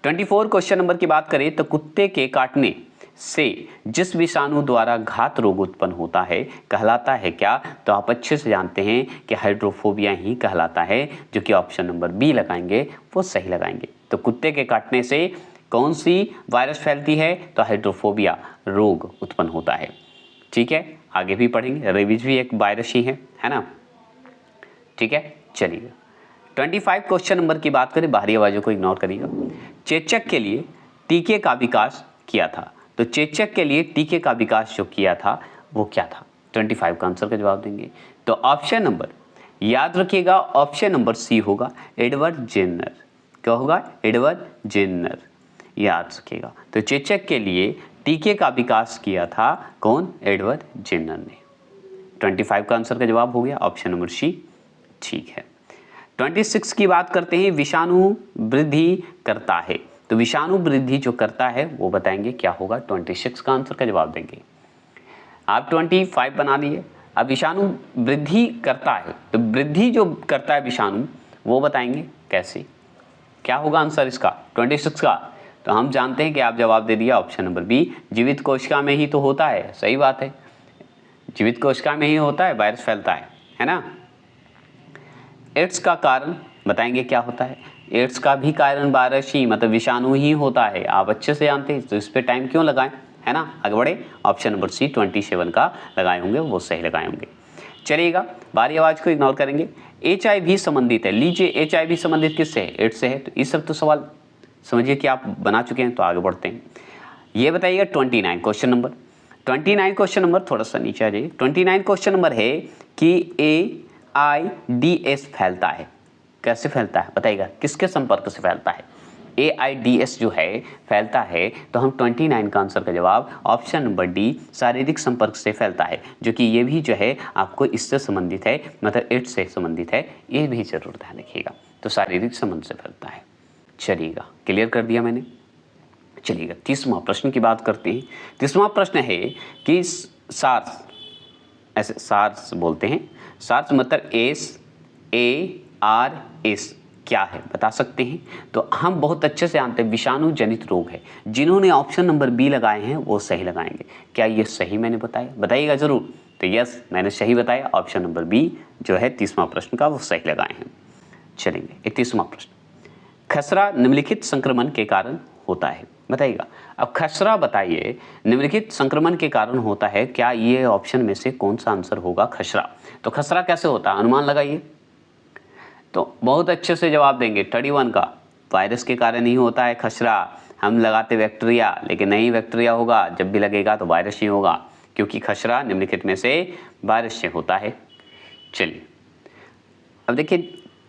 24 क्वेश्चन नंबर की बात करें तो कुत्ते के काटने से जिस विषाणु द्वारा घात रोग उत्पन्न होता है कहलाता है क्या? तो आप अच्छे से जानते हैं कि हाइड्रोफोबिया ही कहलाता है, जो कि ऑप्शन नंबर बी लगाएंगे वो सही लगाएंगे। तो कुत्ते के काटने से कौन सी वायरस फैलती है? तो हाइड्रोफोबिया रोग उत्पन्न होता है। ठीक है, आगे भी पढ़ेंगे। रेबीज भी एक वायरस ही है ना? ठीक है, चलिए 25 क्वेश्चन नंबर की बात करें, बाहरी आवाज़ों को इग्नोर करिएगा। चेचक के लिए टीके का विकास किया था। तो चेचक के लिए टीके का विकास जो किया था वो क्या था? 25 का आंसर का जवाब देंगे तो ऑप्शन नंबर, याद रखिएगा, ऑप्शन नंबर सी होगा, एडवर्ड जेन्नर। क्या होगा? एडवर्ड जेन्नर, याद रखिएगा। तो चेचक के लिए टीके का विकास किया था कौन? एडवर्ड जेन्नर ने। 25 का आंसर का जवाब हो गया ऑप्शन नंबर सी। ठीक है, 26 की बात करते हैं। विषाणु वृद्धि करता है, तो विषाणु वृद्धि जो करता है वो बताएंगे क्या होगा? 26 का आंसर का जवाब देंगे। आप 25 बना लिए। अब विषाणु वृद्धि करता है, तो वृद्धि जो करता है विषाणु वो बताएंगे कैसे? क्या होगा आंसर इसका 26 का? तो हम जानते हैं कि आप जवाब दे दिया ऑप्शन नंबर बी, जीवित कोशिका में ही तो होता है। सही बात है, जीवित कोशिका में ही होता है वायरस फैलता है ना? एड्स का कारण बताएंगे क्या होता है? एड्स का भी कारण वायरस ही मतलब विषाणु ही होता है, आप अच्छे से जानते हैं, तो इस पे टाइम क्यों लगाएं, है ना? आगे बढ़े, ऑप्शन नंबर सी 27 का लगाए होंगे वो सही लगाए होंगे। चलिएगा, बाहरी आवाज़ को इग्नोर करेंगे। HIV संबंधित है। लीजिए, HIV संबंधित किससे है? एड्स से है। तो इस सब तो सवाल समझिए कि आप बना चुके हैं, तो आगे बढ़ते हैं। ये बताइएगा 29 क्वेश्चन नंबर। 29 क्वेश्चन नंबर थोड़ा सा नीचे आ जाइए। 29 क्वेश्चन नंबर है कि AIDS फैलता है, कैसे फैलता है बताइएगा? किसके संपर्क से फैलता है? AIDS जो है फैलता है, तो हम 29 का आंसर का जवाब ऑप्शन नंबर डी, शारीरिक संपर्क से फैलता है, जो कि ये भी जो है आपको इससे संबंधित है, मतलब एड्स से संबंधित है, ये भी जरूर ध्यान रखिएगा। तो शारीरिक संबंध से फैलता है। चलिएगा, क्लियर कर दिया मैंने। चलिएगा 30वां प्रश्न की बात करते हैं। 30वां प्रश्न है कि सार्स, ऐसे सार्स बोलते हैं, सार्स मतलब SARS क्या है बता सकते हैं? तो हम बहुत अच्छे से जानते हैं विषाणु जनित रोग है। जिन्होंने ऑप्शन नंबर बी लगाए हैं वो सही लगाएंगे। क्या ये सही मैंने बताया? बताइएगा जरूर। तो यस, मैंने सही बताया, ऑप्शन नंबर बी जो है 30वां प्रश्न का वो सही लगाए हैं। चलेंगे 31वां प्रश्न, खसरा निम्नलिखित संक्रमण के कारण होता है। बताइएगा। अब खसरा बताइए निम्नलिखित संक्रमण के कारण होता है, क्या ये ऑप्शन में से कौन सा आंसर होगा खसरा? तो खसरा कैसे होता है, अनुमान लगाइए। तो बहुत अच्छे से जवाब देंगे 31 का, वायरस के कारण ही होता है खसरा। हम लगाते बैक्टीरिया, लेकिन नहीं बैक्टीरिया होगा, जब भी लगेगा तो वायरस ही होगा, क्योंकि खसरा निम्नलिखित में से वायरस से होता है। चलिए अब देखिए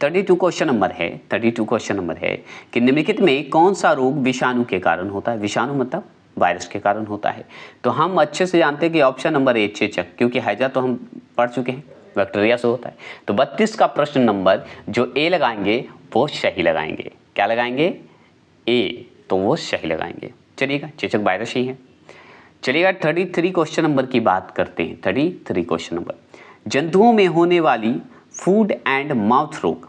32 क्वेश्चन नंबर है, 32 क्वेश्चन नंबर है कि निम्नलिखित में कौन सा रोग विषाणु के कारण होता है? विषाणु मतलब वायरस के कारण होता है। तो हम अच्छे से जानते हैं कि ऑप्शन नंबर ए चेचक, क्योंकि हैजा तो हम पढ़ चुके हैं, बैक्टीरिया से होता है। तो 32 का प्रश्न नंबर जो ए लगाएंगे वो सही लगाएंगे। क्या लगाएंगे? ए, तो वो सही लगाएंगे। चलिएगा, चेचक वायरस ही है। चलिएगा 33 क्वेश्चन नंबर की बात करते हैं। 33 क्वेश्चन नंबर, जंतुओं में होने वाली फूड एंड माउथ रोग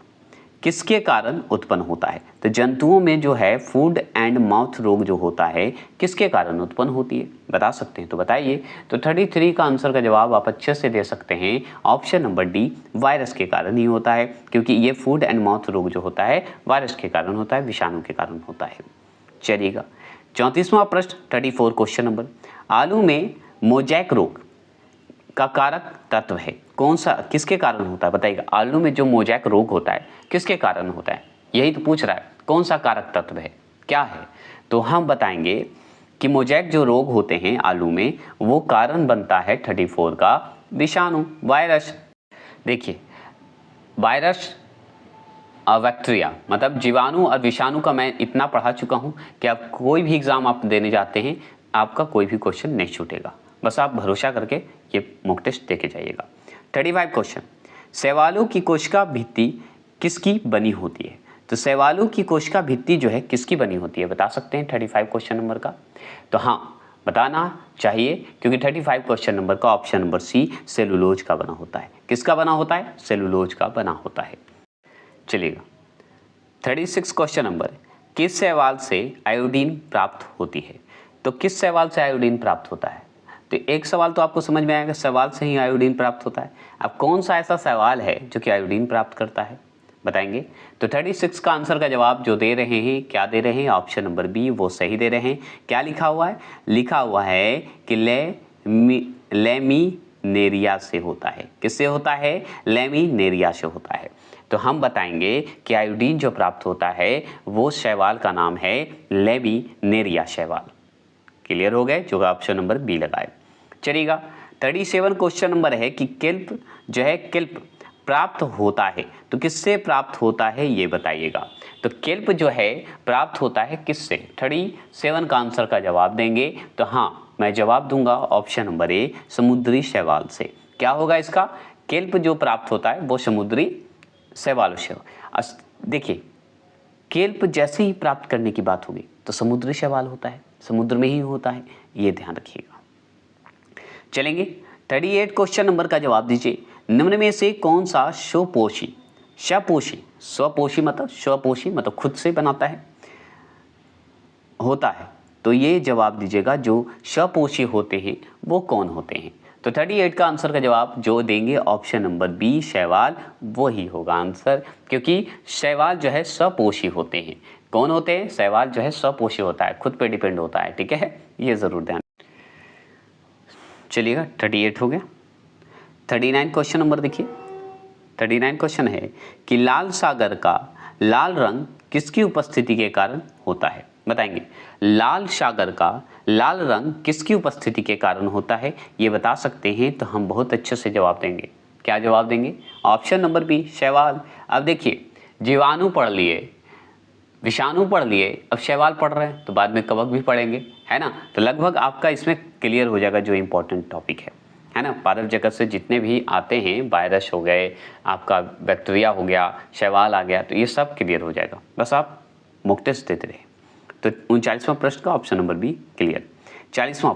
किसके कारण उत्पन्न होता है? तो जंतुओं में जो है फूड एंड माउथ रोग जो होता है किसके कारण उत्पन्न होती है, बता सकते हैं तो बताइए। तो 33 का आंसर का जवाब आप अच्छे से दे सकते हैं, ऑप्शन नंबर डी, वायरस के कारण ही होता है, क्योंकि ये फूड एंड माउथ रोग जो होता है वायरस के कारण होता है, विषाणु के कारण होता है। चलिएगा 34वां प्रश्न 34 क्वेश्चन नंबर, आलू में मोजैक रोग का कारक तत्व है कौन सा, किसके कारण होता है? बताइएगा। आलू में जो मोजैक रोग होता है किसके कारण होता है, यही तो पूछ रहा है, कौन सा कारक तत्व है, क्या है? तो हम बताएंगे कि मोजैक जो रोग होते हैं आलू में, वो कारण बनता है 34 का विषाणु, वायरस। देखिए वायरस और बैक्टीरिया मतलब जीवाणु और विषाणु का मैं इतना पढ़ा चुका हूँ कि आप कोई भी एग्जाम आप देने जाते हैं आपका कोई भी क्वेश्चन नहीं छूटेगा, बस आप भरोसा करके ये मॉक टेस्ट देके जाइएगा। 35 क्वेश्चन, शैवालों की कोशिका भित्ति किसकी बनी होती है? तो शैवालों की कोशिका भित्ति जो है किसकी बनी होती है, बता सकते हैं 35 क्वेश्चन नंबर का? तो हाँ बताना चाहिए, क्योंकि 35 क्वेश्चन नंबर का ऑप्शन नंबर सी सेलुलोज का बना होता है। किसका बना होता है? सेलुलोज का बना होता है। चलिएगा 36 क्वेश्चन नंबर, किस शैवाल से आयोडीन प्राप्त होती है? तो किस शैवाल से आयोडीन प्राप्त होता है? तो एक सवाल तो आपको समझ में आएगा, शैवाल से ही आयोडीन प्राप्त होता है। अब कौन सा ऐसा शैवाल है जो कि आयोडीन प्राप्त करता है, बताएंगे। तो 36 का आंसर का जवाब जो दे रहे हैं, क्या दे रहे हैं? ऑप्शन नंबर बी, वो सही दे रहे हैं। क्या लिखा हुआ है? लिखा हुआ है कि लेमिनेरिया से होता है। किससे होता है? लेमिनेरिया से होता है। तो हम बताएंगे कि आयोडीन जो प्राप्त होता है वो शैवाल का नाम है लेमिनेरिया शैवाल। क्लियर हो गए, जो ऑप्शन नंबर बी लगाए। चलिएगा 37 क्वेश्चन नंबर है कि केल्प जो है केल्प प्राप्त होता है, तो किससे प्राप्त होता है ये बताइएगा। तो केल्प जो है प्राप्त होता है किससे? 37 का आंसर का जवाब देंगे। तो हाँ मैं जवाब दूंगा ऑप्शन नंबर ए, समुद्री शैवाल से। क्या होगा इसका? केल्प जो प्राप्त होता है वो समुद्री शैवालों से। देखिए केल्प जैसे ही प्राप्त करने की बात होगी तो समुद्री शैवाल होता है, समुद्र में ही होता है, ये ध्यान रखिएगा। चलेंगे 38 क्वेश्चन नंबर का जवाब दीजिए, निम्न में से कौन सा स्वपोषी मतलब खुद से बनाता है होता है? तो ये जवाब दीजिएगा, जो स्वपोषी होते हैं वो कौन होते हैं? तो 38 का आंसर का जवाब जो देंगे ऑप्शन नंबर बी, शैवाल, वो ही होगा आंसर, क्योंकि शैवाल जो है स्वपोषी होते हैं। कौन होते हैं? शैवाल जो है स्वपोषी होता है, खुद पे डिपेंड होता है। ठीक है, ये जरूर ध्यान। चलिएगा 38 हो गया। 39 क्वेश्चन नंबर देखिए। 39 क्वेश्चन है कि लाल सागर का लाल रंग किसकी उपस्थिति के कारण होता है? बताएंगे। लाल सागर का लाल रंग किसकी उपस्थिति के कारण होता है, ये बता सकते हैं तो हम बहुत अच्छे से जवाब देंगे। क्या जवाब देंगे? ऑप्शन नंबर बी, शैवाल। अब देखिए जीवाणु पढ़ लिए, विषाणु पढ़ लिए, अब शैवाल पढ़ रहे हैं तो बाद में कवक भी पढ़ेंगे, है ना? तो लगभग आपका इसमें क्लियर हो जाएगा जो इम्पोर्टेंट टॉपिक है ना। पारव जगत से जितने भी आते हैं, वायरस हो गए, आपका बैक्टीरिया हो गया, शैवाल आ गया, तो ये सब क्लियर हो जाएगा, बस आप मॉक टेस्ट देते रहे। तो 39वां प्रश्न का ऑप्शन नंबर बी क्लियर। 40वां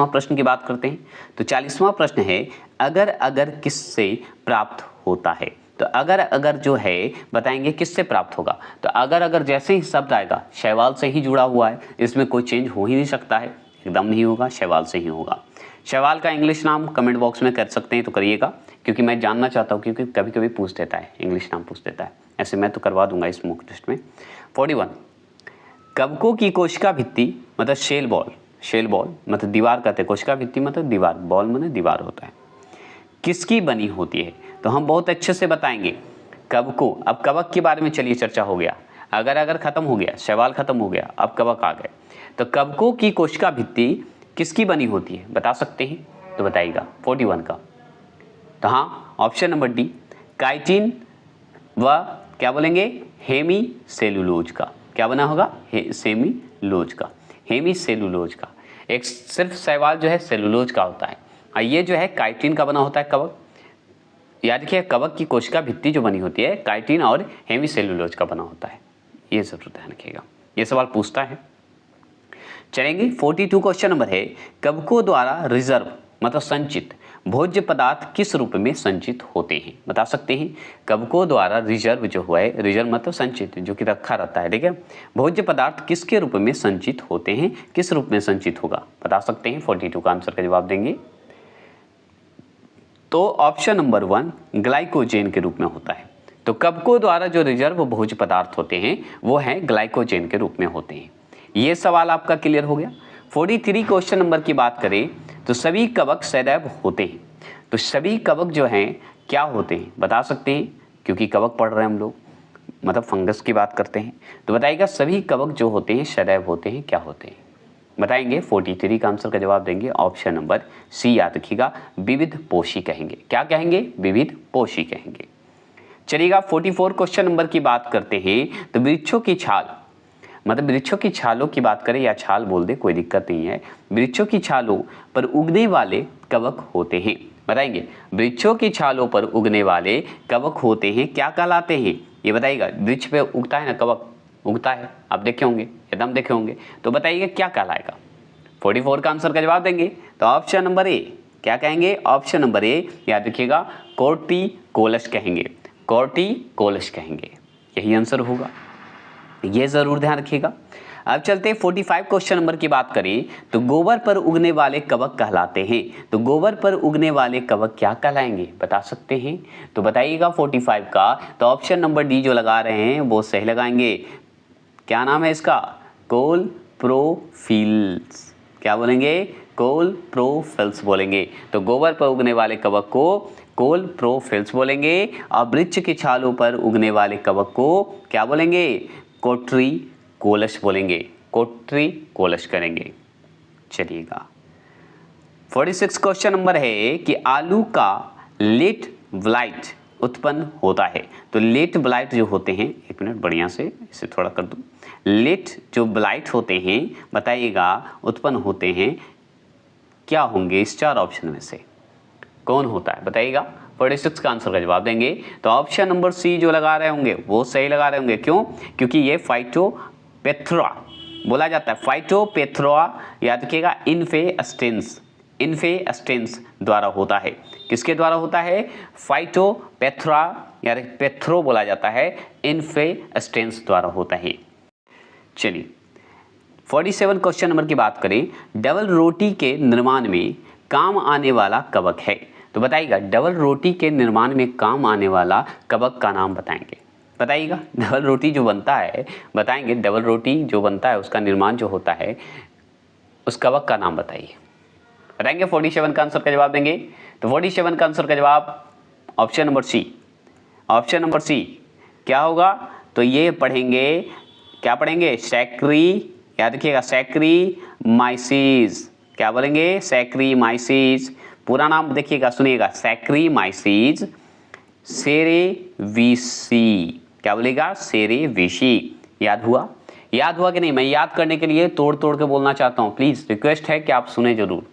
प्रश्न की बात करते हैं। तो 40वां प्रश्न है, अगर किससे प्राप्त होता है? तो अगर जो है बताएंगे किससे प्राप्त होगा। तो अगर जैसे ही शब्द आएगा शैवाल से ही जुड़ा हुआ है, इसमें कोई चेंज हो ही नहीं सकता है, एकदम नहीं होगा, शैवाल से ही होगा। शैवाल का इंग्लिश नाम कमेंट बॉक्स में कर सकते हैं तो करिएगा, क्योंकि मैं जानना चाहता हूँ, क्योंकि कभी कभी पूछ देता है, इंग्लिश नाम पूछ देता है। ऐसे मैं तो करवा दूंगा इस मॉक टेस्ट में। 41 कवकों की कोशिका भित्ति मतलब शेल बॉल मतलब दीवार कहते हैं, कोशिका भित्ति मतलब दीवार, बॉल मतलब दीवार होता है, किसकी बनी होती है? तो हम बहुत अच्छे से बताएंगे कवकों। अब कवक के बारे में चलिए चर्चा हो गया, अगर खत्म हो गया, सवाल खत्म हो गया, अब कवक आ गए। तो कवकों की कोशिका भित्ति किसकी बनी होती है, बता सकते हैं? तो बताइएगा 41 का। तो हाँ, ऑप्शन नंबर डी, काइटिन व क्या बोलेंगे, हेमी सेलुलोज का। क्या बना होगा? सेलुलोज का, हेमी सेलुलोज का। एक सिर्फ सवाल जो है सेलुलोज का होता है, और ये जो है काइटिन का बना होता है कवक। याद रखिए, कवक की कोशिका भित्ति जो बनी होती है काइटिन और हेमी सेलुलोज का बना होता है, ये जरूर ध्यान रखिएगा, ये सवाल पूछता है। चलेंगे 42 क्वेश्चन नंबर है, कवकों द्वारा रिजर्व मतलब संचित भोज्य पदार्थ किस रूप में संचित होते हैं? बता सकते हैं? कवकों द्वारा रिजर्व जो हुआ है, रिजर्व मतलब संचित, जो कि रखा रहता है, ठीक है। भोज्य पदार्थ किसके रूप में संचित होते हैं, किस रूप में संचित होगा, बता सकते हैं? 42 का आंसर का जवाब देंगे तो ऑप्शन नंबर 1 ग्लाइकोजेन के रूप में होता है। तो कवकों द्वारा जो रिजर्व भोज्य पदार्थ होते हैं वो हैं ग्लाइकोजेन के रूप में होते हैं। ये सवाल आपका क्लियर हो गया। 43 क्वेश्चन नंबर की बात करें तो सभी कवक सदैव होते हैं। तो सभी कवक जो हैं क्या होते हैं, बता सकते हैं? क्योंकि कवक पढ़ रहे हैं हम लोग, मतलब फंगस की बात करते हैं, तो बताइएगा सभी कवक जो होते हैं सदैव होते हैं, क्या होते हैं? बताएंगे 43 का आंसर का जवाब देंगे ऑप्शन नंबर सी, याद रखिएगा, विविध पोषी कहेंगे। क्या कहेंगे? विविध पोषी कहेंगे। चलिएगा 44 क्वेश्चन नंबर की बात करते हैं। तो वृक्षों की छाल मतलब वृक्षों की छालों की बात करें या छाल बोल दे, कोई दिक्कत नहीं है। वृक्षों की छालों पर उगने वाले कवक होते हैं। बताएंगे वृक्षों की छालों पर उगने वाले कवक होते हैं, क्या कहलाते हैं? ये बताइएगा, वृक्ष पे उगता है ना, कवक उगता है, आप देखे होंगे, एकदम देखे होंगे, तो बताइए क्या कहलाएगा? 44 का आंसर का जवाब देंगे तो ऑप्शन नंबर ए, क्या कहेंगे? ऑप्शन नंबर ए, याद रखिएगा, कोर्टिकोलस कहेंगे, कोर्टिकोलस कहेंगे, यही आंसर होगा, ये जरूर ध्यान रखिएगा। अब चलते 45 क्वेश्चन नंबर की बात करें तो गोबर पर उगने वाले कवक कहलाते हैं। तो गोबर पर उगने वाले कवक क्या कहलाएंगे, बता सकते हैं? तो बताइएगा 45 का, तो ऑप्शन नंबर डी जो लगा रहे हैं वो सही लगाएंगे। क्या नाम है इसका? कोलप्रोफिल्स। क्या बोलेंगे? कोलप्रोफिल्स बोलेंगे। तो गोबर पर उगने वाले कवक को कोलप्रोफिल्स बोलेंगे, और वृक्ष की छालों पर उगने वाले कवक को क्या बोलेंगे? कोट्रिकोलस बोलेंगे, कोट्रिकोलस करेंगे। चलिएगा 46 क्वेश्चन नंबर है कि आलू का लेट ब्लाइट उत्पन्न होता है। तो लेट ब्लाइट जो होते हैं, एक मिनट बढ़िया से इसे थोड़ा कर दूं, लेट जो ब्लाइट होते हैं बताइएगा उत्पन्न होते हैं, क्या होंगे इस 4 ऑप्शन में से कौन होता है? बताइएगा 46 का आंसर का जवाब देंगे तो ऑप्शन नंबर सी जो लगा रहे होंगे वो सही लगा रहे होंगे। क्यों? क्योंकि ये फाइटोपेथ्रोआ बोला जाता है, फाइटोपेथ्रोआ, याद रखिएगा, इन्फेस्टेंस द्वारा होता है। किसके द्वारा होता है? फाइटोपेथ्रोआ, यानी पेथ्रो बोला जाता है, इन्फेस्टेंस द्वारा होता है। चलिए 47 क्वेश्चन नंबर की बात करें, डबल रोटी के निर्माण में काम आने वाला कवक है। तो बताइएगा डबल रोटी के निर्माण में काम आने वाला कवक का नाम बताएंगे। बताइएगा डबल रोटी जो बनता है, बताएंगे डबल रोटी जो बनता है उसका निर्माण जो होता है उस कवक का नाम बताइए। बताएंगे 47 का आंसर का जवाब देंगे तो 47 का आंसर का जवाब option number C, option number C क्या होगा? तो ये पढ़ेंगे, क्या पढ़ेंगे? सैक्री, याद रखिएगा, सैक्रीमाइसीस। क्या बोलेंगे? सैक्रीमाइसीस। पूरा नाम देखिएगा, सुनिएगा, सैक्रीमाइसीस सेरेविसी। क्या बोलेगा? सेरेविसी। याद हुआ? याद हुआ कि नहीं? मैं याद करने के लिए तोड़ तोड़ के बोलना चाहता हूँ, प्लीज रिक्वेस्ट है कि आप सुने जरूर।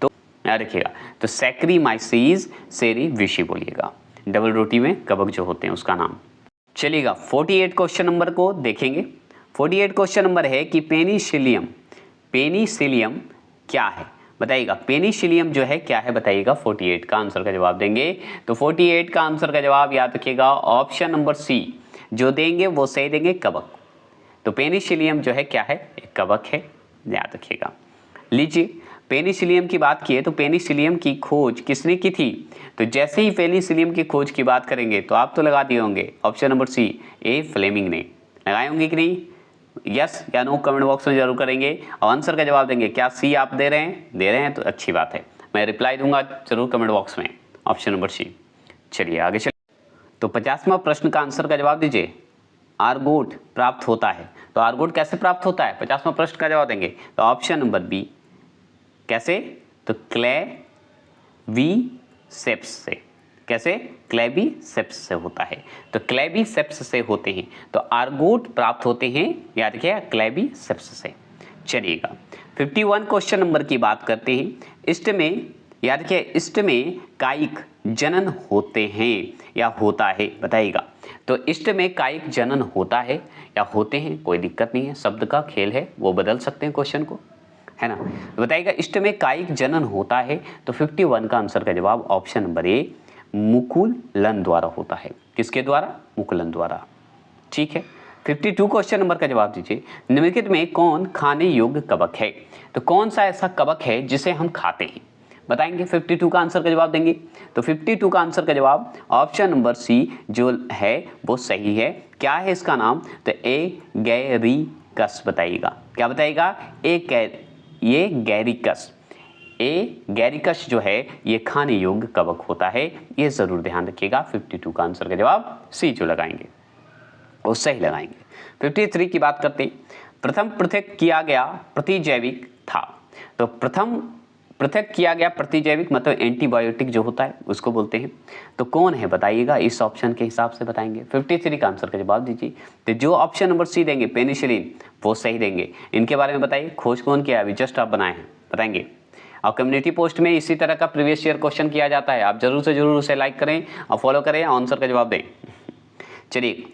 तो याद रखिएगा, तो सैक्रीमाइसीस सेरेविसी बोलिएगा, डबल रोटी में कवक जो होते हैं उसका नाम। चलिएगा 48 क्वेश्चन नंबर को देखेंगे। 48 क्वेश्चन नंबर है कि पेनिसिलियम, पेनिसिलियम क्या है? बताइएगा पेनिसिलियम जो है क्या है, बताइएगा। 48 का आंसर का जवाब देंगे तो 48 का आंसर का जवाब याद रखिएगा ऑप्शन नंबर सी जो देंगे वो सही देंगे, कवक। तो पेनिसिलियम जो है क्या है? एक कवक है, याद रखिएगा। लीजिए पेनिसिलियम की बात की है तो पेनिसिलियम की खोज किसने की थी? तो जैसे ही पेनिसिलियम की खोज की बात करेंगे तो आप तो लगा दिए होंगे ऑप्शन नंबर सी, ए फ्लेमिंग ने। लगाए होंगे कि नहीं? यस या नो कमेंट बॉक्स में जरूर करेंगे और आंसर का जवाब देंगे। क्या सी आप दे रहे हैं तो अच्छी बात है, मैं रिप्लाई दूंगा जरूर कमेंट बॉक्स में, ऑप्शन नंबर सी। चलिए आगे चलिए। तो 50वां प्रश्न का आंसर का जवाब दीजिए। आर्गोट प्राप्त होता है, तो आर्गोट कैसे प्राप्त होता है, 50वां प्रश्न का जवाब देंगे तो ऑप्शन नंबर बी। कैसे, तो क्लेवीसेप्स से। कैसे, क्लेवीसेप्स से होता है, तो क्लेवीसेप्स से होते हैं, तो आर्गोट प्राप्त होते हैं, याद रखिए क्लेवीसेप्स से। चलिएगा 51 क्वेश्चन नंबर की बात करते हैं। इष्ट में, याद रखिए इष्ट में कायिक जनन होते हैं या होता है, बताइएगा। तो इष्ट में कायिक जनन होता है या होते हैं, कोई दिक्कत नहीं है, शब्द का खेल है, वो बदल सकते हैं क्वेश्चन को, है ना। तो बताइएगा इष्ट में कायिक जनन होता है, तो 51 का आंसर का जवाब ऑप्शन नंबर ए, मुकुलन द्वारा होता है। किसके द्वारा, मुकुलन द्वारा। ठीक है। 52 क्वेश्चन नंबर का जवाब दीजिए। निम्नलिखित में कौन खाने योग्य कवक है, तो कौन सा ऐसा कवक है जिसे हम खाते हैं, बताएंगे। 52 का आंसर का जवाब देंगे, तो 52 का आंसर का जवाब ऑप्शन नंबर सी जो है वो सही है। क्या है इसका नाम, तो एगैरिकस बताइएगा। क्या बताइएगा, ये गैरिकस, गैरिकस जो है ये खाने योग्य कवक होता है, ये जरूर ध्यान रखिएगा। 52 का आंसर का जवाब सी जो लगाएंगे वो सही लगाएंगे। 53 की बात करते हैं। प्रथम पृथक किया गया प्रतिजैविक था, तो प्रथम पृथक किया गया प्रतिजैविक मतलब एंटीबायोटिक जो होता है उसको बोलते हैं, तो कौन है बताइएगा, इस ऑप्शन के हिसाब से बताएंगे। 53 का आंसर का जवाब दीजिए, तो जो ऑप्शन नंबर सी देंगे पेनिसिलिन वो सही देंगे। इनके बारे में बताइए, खोज कौन किया, अभी जस्ट आप बनाए हैं, बताएंगे। और कम्युनिटी पोस्ट में इसी तरह का प्रीवियस ईयर क्वेश्चन किया जाता है, आप जरूर से जरूर उसे लाइक करें और फॉलो करें, आंसर का जवाब दें। चलिए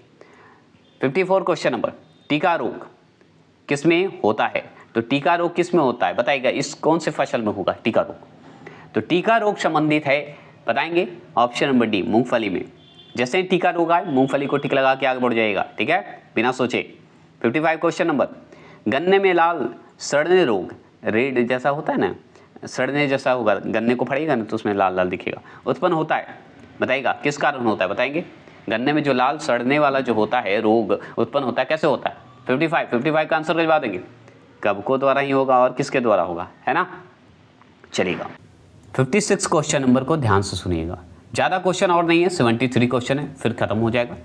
54 क्वेश्चन नंबर, टीका रोग किसमें होता है, तो टीका रोग किसमें होता है बताइएगा, इस कौन से फसल में होगा टीका रोग, तो टीका रोग संबंधित है, बताएंगे ऑप्शन नंबर डी, मूंगफली में। जैसे टीका रोग आए मूंगफली को टिक लगा के आगे बढ़ जाएगा, ठीक है, बिना सोचे। 55 क्वेश्चन नंबर, गन्ने में लाल सड़ने रोग, रेड जैसा होता है ना, सड़ने जैसा होगा, गन्ने को फाड़िएगा ना तो उसमें लाल लाल दिखेगा, उत्पन्न होता है, बताइएगा किस कारण होता है, बताएंगे। गन्ने में जो लाल सड़ने वाला जो होता है रोग उत्पन्न होता है, कैसे होता है। 55 का आंसर करवा देंगे, कवकों द्वारा ही होगा और किसके द्वारा होगा, है ना। चलिएगा 56 क्वेश्चन नंबर को ध्यान से सुनिएगा, ज़्यादा क्वेश्चन और नहीं है, 73 क्वेश्चन है फिर खत्म हो जाएगा।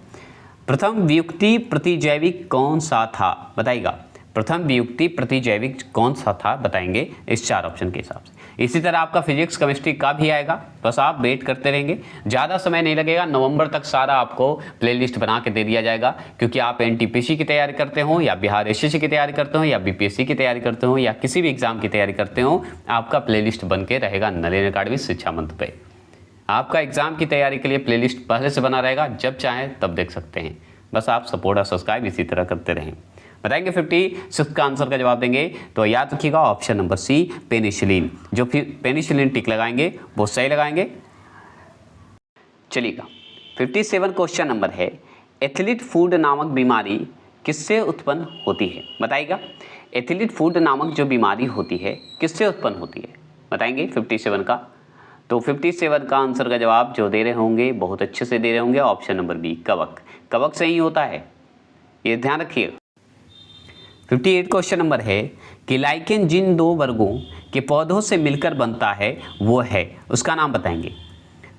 प्रथम वियुक्ति प्रतिजैविक कौन सा था, बताइएगा। प्रथम वियुक्ति प्रतिजैविक कौन सा था बताएंगे इस 4 ऑप्शन के हिसाब से। इसी तरह आपका फिजिक्स केमिस्ट्री का भी आएगा, बस आप वेट करते रहेंगे, ज़्यादा समय नहीं लगेगा, नवंबर तक सारा आपको प्लेलिस्ट बना के दे दिया जाएगा। क्योंकि आप एनटीपीसी की तैयारी करते हो या बिहार एसएससी की तैयारी करते हो या बीपीएससी की तैयारी करते हो या किसी भी एग्जाम की तैयारी करते हो, आपका प्लेलिस्ट बन के रहेगा नलिनी अकाडमी शिक्षा मंत्र पे। आपका एग्जाम की तैयारी के लिए प्लेलिस्ट पहले से बना रहेगा, जब चाहें तब देख सकते हैं, बस आप सपोर्ट और सब्सक्राइब इसी तरह करते रहें। बताएंगे 56 का आंसर का जवाब देंगे, तो याद रखिएगा ऑप्शन नंबर सी पेनिसिलिन, जो फिर पेनिसिलिन टिक लगाएंगे वो सही लगाएंगे। चलिएगा 57 क्वेश्चन नंबर है, एथलीट फूड नामक बीमारी किससे उत्पन्न होती है, बताइएगा। एथलीट फूड नामक जो बीमारी होती है किससे उत्पन्न होती है, बताएंगे 57 का। तो 57 का आंसर का जवाब जो दे रहे होंगे बहुत अच्छे से दे रहे होंगे, ऑप्शन नंबर बी कवक, कवक से ही होता है, ये ध्यान रखिए। 58 क्वेश्चन नंबर है कि लाइकेन जिन 2 वर्गों के पौधों से मिलकर बनता है वो है, उसका नाम बताएंगे।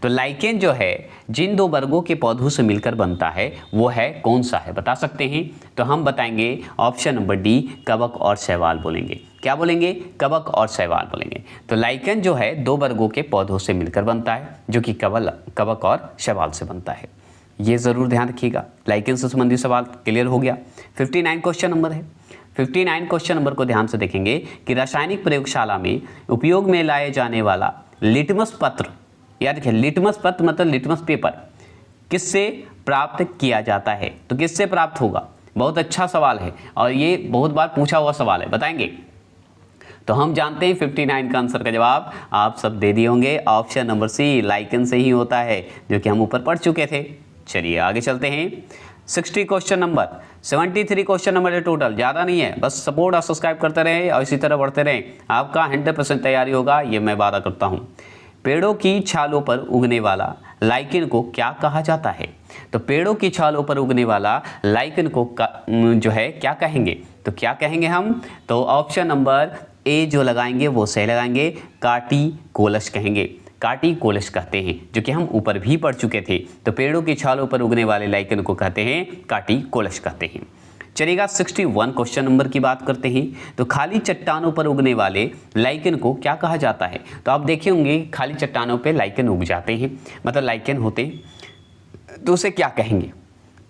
तो लाइकेन जो है जिन 2 वर्गों के पौधों से मिलकर बनता है वो है, कौन सा है बता सकते हैं, तो हम बताएंगे ऑप्शन नंबर डी कवक और शैवाल बोलेंगे। क्या बोलेंगे, कवक और शैवाल बोलेंगे। तो लाइकेन जो है 2 वर्गों के पौधों से मिलकर बनता है, जो कि कवक और शैवाल से बनता है, ये ज़रूर ध्यान रखिएगा। लाइकेन से संबंधित सवाल क्लियर हो गया। 59 क्वेश्चन नंबर है, 59 क्वेश्चन नंबर को ध्यान से देखेंगे कि रासायनिक प्रयोगशाला में उपयोग में लाए जाने वाला लिटमस पत्र, याद रखिए लिटमस पत्र मतलब लिटमस पेपर, किससे प्राप्त किया जाता है, तो किससे प्राप्त होगा, बहुत अच्छा सवाल है और ये बहुत बार पूछा हुआ सवाल है, बताएंगे। तो हम जानते हैं 59 का आंसर का जवाब आप सब दे दिए होंगे, ऑप्शन नंबर सी लाइकेन से ही होता है, जो कि हम ऊपर पढ़ चुके थे। चलिए आगे चलते हैं। 60 क्वेश्चन नंबर, 73 क्वेश्चन नंबर है टोटल, ज़्यादा नहीं है, बस सपोर्ट और सब्सक्राइब करते रहें और इसी तरह बढ़ते रहें, आपका 100% तैयारी होगा, ये मैं वादा करता हूँ। पेड़ों की छालों पर उगने वाला लाइकेन को क्या कहा जाता है? तो पेड़ों की छालों पर उगने वाला लाइकेन को जो है क्या कहेंगे? तो क्या कहेंगे हम? तो ऑप्शन नंबर ए जो लगाएंगे वो सही लगाएंगे, कार्टिकोलस कहेंगे। कार्टिकोलस कहते हैं, जो कि हम ऊपर भी पढ़ चुके थे। तो पेड़ों की छालों पर उगने वाले लाइकेन को कहते हैं कार्टिकोलस कहते हैं। चलिएगा 61 क्वेश्चन नंबर की बात करते हैं। तो खाली चट्टानों पर उगने वाले लाइकेन को क्या कहा जाता है? तो आप देखे होंगे खाली चट्टानों पे लाइकेन उग जाते हैं, मतलब लाइकेन होते हैं, तो उसे क्या कहेंगे?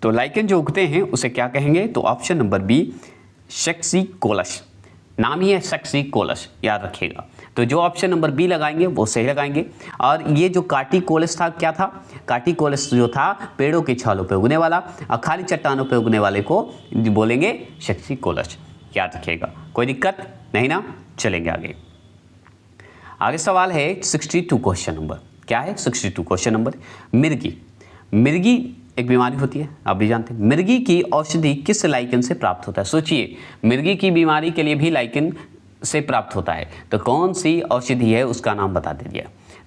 तो लाइकेन जो उगते हैं उसे क्या कहेंगे? तो ऑप्शन नंबर बी, सक्सिकोलस। नाम ही है सक्सिकोलस, याद रखिएगा। तो जो ऑप्शन नंबर बी लगाएंगे वो सही लगाएंगे। और ये जो कार्टिकोलस था, क्या था? कार्टिकोलस जो था पेड़ों की छालों पे उगने वाला, और खाली चट्टानों पे उगने वाले को बोलेंगे सक्सिकोलस, याद रखिएगा। कोई दिक्कत नहीं ना? चलेंगे आगे। आगे सवाल है 62 क्वेश्चन नंबर। क्या है 62 क्वेश्चन नंबर? मिर्गी। मिर्गी एक बीमारी होती है, आप भी जानते हैं। मिर्गी की औषधि किस लाइकेन से प्राप्त होता है? सोचिए, मिर्गी की बीमारी के लिए भी लाइकेन से प्राप्त होता है, तो कौन सी औषधि है उसका नाम बता दीजिए।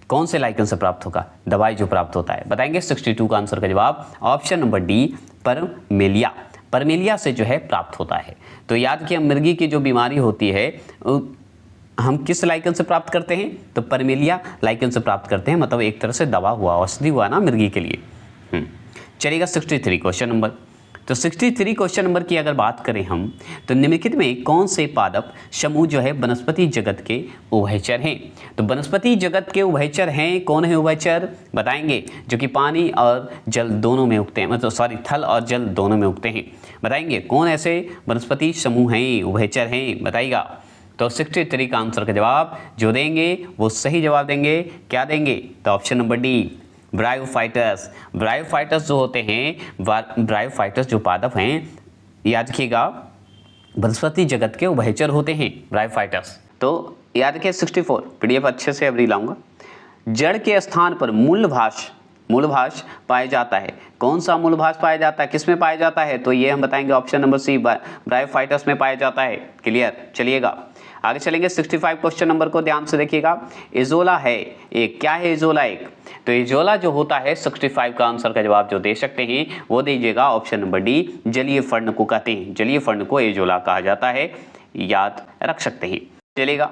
कौन से लाइकेन से प्राप्त होगा दवाई जो प्राप्त होता है? बताएंगे 62 का आंसर का जवाब ऑप्शन नंबर डी, परमेलिया। परमेलिया से जो है प्राप्त होता है। तो याद किया, मिर्गी की जो बीमारी होती है हम किस लाइकेन से प्राप्त करते हैं? तो परमेलिया लाइकेन से प्राप्त करते हैं, मतलब एक तरह से दवा हुआ, औषधि हुआ ना मिर्गी के लिए। चलिएगा 63 क्वेश्चन नंबर। तो 63 क्वेश्चन नंबर की अगर बात करें हम, तो निम्नलिखित में कौन से पादप समूह जो है वनस्पति जगत के उभयचर हैं? तो वनस्पति जगत के उभयचर हैं, कौन है उभयचर? बताएंगे, जो कि पानी और जल दोनों में उगते हैं, मतलब सॉरी थल और जल दोनों में उगते हैं। बताएंगे कौन ऐसे वनस्पति समूह हैं, उभयचर हैं? बताइएगा। तो 63 का आंसर का जवाब जो देंगे वो सही जवाब देंगे। क्या देंगे? तो option number D, bryophytes. Bryophytes जो होते हैं, ब्रायोफाइटस जो पादप हैं, याद रखिएगा, वनस्पति जगत के उभयचर होते हैं ब्रायोफाइटस। तो याद रखिए 64 पीडीएफ अच्छे से अभी लाऊंगा। जड़ के स्थान पर मूलभास पाया जाता है। कौन सा मूलभास पाया जाता है? किस में पाया जाता है? तो ये हम बताएंगे ऑप्शन नंबर सी, ब्रायोफाइटस में पाया जाता है। क्लियर? चलिएगा आगे चलेंगे। 65 क्वेश्चन नंबर को ध्यान से देखिएगा। इजोला है एक। क्या है इजोला एक? तो इजोला जो होता है 65 का आंसर का जवाब जो दे सकते हैं वो दीजिएगा ऑप्शन नंबर डी, जलीय फर्ण को कहते हैं। जलीय फर्ण को इजोला कहा जाता है, याद रख सकते हैं। चलेगा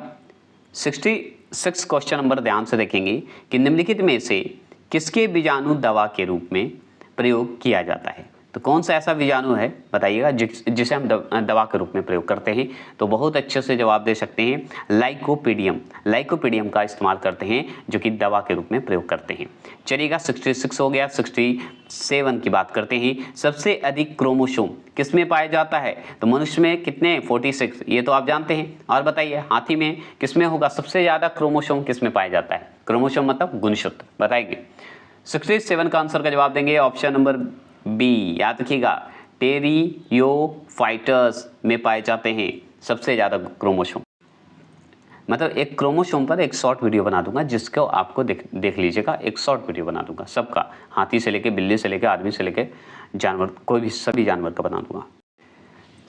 66 क्वेश्चन नंबर ध्यान से देखेंगे कि निम्नलिखित में से किसके बीजाणु दवा के रूप में प्रयोग किया जाता है? तो कौन सा ऐसा बीजाणु है बताइएगा जिसे हम दवा के रूप में प्रयोग करते हैं? तो बहुत अच्छे से जवाब दे सकते हैं, लाइकोपीडियम। लाइकोपीडियम का इस्तेमाल करते हैं, जो कि दवा के रूप में प्रयोग करते हैं। चलिएगा 66 हो गया। 67 की बात करते हैं। सबसे अधिक क्रोमोसोम किस में पाया जाता है? तो मनुष्य में कितने? 46, ये तो आप जानते हैं। और बताइए हाथी में किस में होगा? सबसे ज़्यादा क्रोमोसोम किस में पाया जाता है? क्रोमोसोम मतलब गुणसूत्र, बताइए। 67 का आंसर का जवाब देंगे ऑप्शन नंबर बी, याद रखिएगा, टेरियोफाइटस में पाए जाते हैं सबसे ज़्यादा क्रोमोसोम। मतलब एक क्रोमोसोम पर एक शॉर्ट वीडियो बना दूंगा, जिसको आपको देख लीजिएगा। एक शॉर्ट वीडियो बना दूंगा सबका, हाथी से लेके, बिल्ली से लेके, आदमी से लेके, जानवर, कोई भी सभी जानवर का बना दूंगा।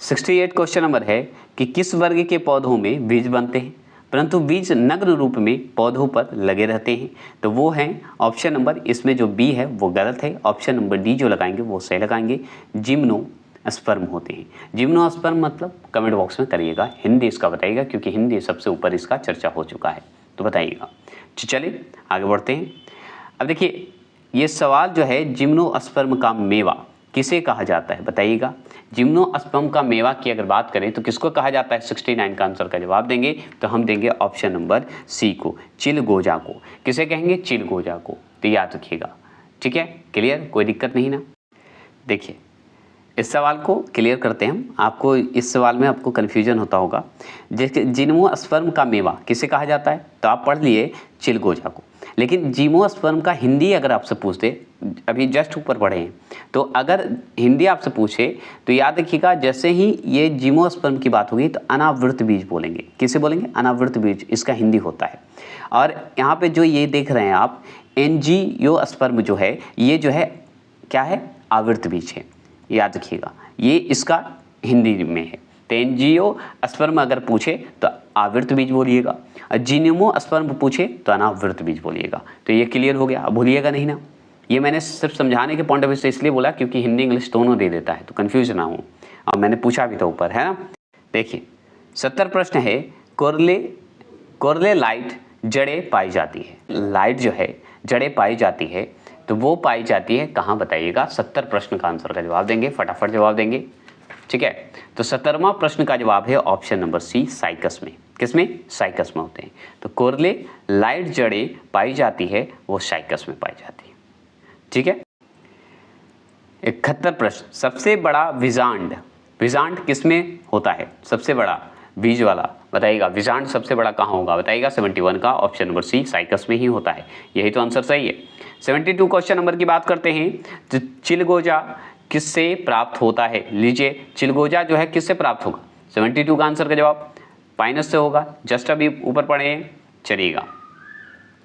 68 क्वेश्चन नंबर है कि किस वर्ग के पौधों में बीज बनते हैं परंतु बीज नग्न रूप में पौधों पर लगे रहते हैं? तो वो हैं ऑप्शन नंबर, इसमें जो बी है वो गलत है। ऑप्शन नंबर डी जो लगाएंगे वो सही लगाएंगे, जिम्नोस्पर्म होते हैं। जिम्नोस्पर्म मतलब कमेंट बॉक्स में करिएगा, हिंदी इसका बताइएगा, क्योंकि हिंदी सबसे ऊपर इसका चर्चा हो चुका है, तो बताइएगा। चलिए आगे बढ़ते हैं। अब देखिए ये सवाल जो है, जिम्नोस्पर्म का मेवा किसे कहा जाता है? बताइएगा। जिम्नोस्पर्म का मेवा की अगर बात करें तो किसको कहा जाता है? 69 का आंसर का जवाब देंगे तो हम देंगे ऑप्शन नंबर सी को, चिलगोजा को। किसे कहेंगे? चिलगोजा को। तो याद रखिएगा, ठीक है? क्लियर? कोई दिक्कत नहीं ना? देखिए इस सवाल को क्लियर करते हैं हम। आपको इस सवाल में आपको कन्फ्यूजन होता होगा। जैसे जिम्नोस्पर्म का मेवा किसे कहा जाता है? तो आप पढ़ लिए चिलगोजा को। लेकिन जिम्नोस्पर्म का हिंदी अगर आपसे पूछते, अभी जस्ट ऊपर पढ़े हैं, तो अगर हिंदी आपसे पूछे तो याद रखिएगा, जैसे ही ये जिम्नोस्पर्म की बात होगी तो अनावृत बीज बोलेंगे। किसे बोलेंगे? अनावृत बीज, इसका हिंदी होता है। और यहाँ पे जो ये देख रहे हैं आप, एंजियोस्पर्म जो है, ये जो है क्या है? आवृत बीज है, याद रखिएगा, ये इसका हिंदी में है। तो एंजियोस्पर्म अगर पूछे तो आवृत बीज बोलिएगा। जिम्नोस्पर्म पूछे तो अनावृत बीज बोलिएगा। तो ये क्लियर हो गया, अब भूलिएगा नहीं ना। ये मैंने सिर्फ समझाने के पॉइंट ऑफ व्यू से इसलिए बोला क्योंकि हिंदी इंग्लिश दोनों दे देता है, तो कंफ्यूज ना हो। और मैंने पूछा भी था ऊपर, है ना। देखिए 70 प्रश्न है, कोरले लाइट जड़ें पाई जाती है। लाइट जो है जड़ें पाई जाती है, तो वो पाई जाती है कहाँ बताइएगा। 70 प्रश्न का आंसर का जवाब देंगे, फटाफट जवाब देंगे, ठीक है। तो 17वां प्रश्न का जवाब है ऑप्शन नंबर सी, साइकस में। किसमें? साइकस में होते हैं। तो कोरले लाइट जड़ें पाई जाती है, वो साइकस में पाई जाती है, ठीक है। 71 प्रश्न, सबसे बड़ा विजांड किसमें होता है? सबसे बड़ा बीज वाला बताइएगा, विजांड सबसे बड़ा कहाँ होगा बताइएगा। 71 का ऑप्शन नंबर सी, साइकस में ही होता है। यही तो आंसर सही है। 72 क्वेश्चन नंबर की बात करते हैं। तो चिलगोजा किससे प्राप्त होता है? लीजिए, चिलगोजा जो है किससे प्राप्त होगा? 72 का आंसर का जवाब पाइनस से होगा। जस्ट अभी ऊपर पढ़े चलिएगा।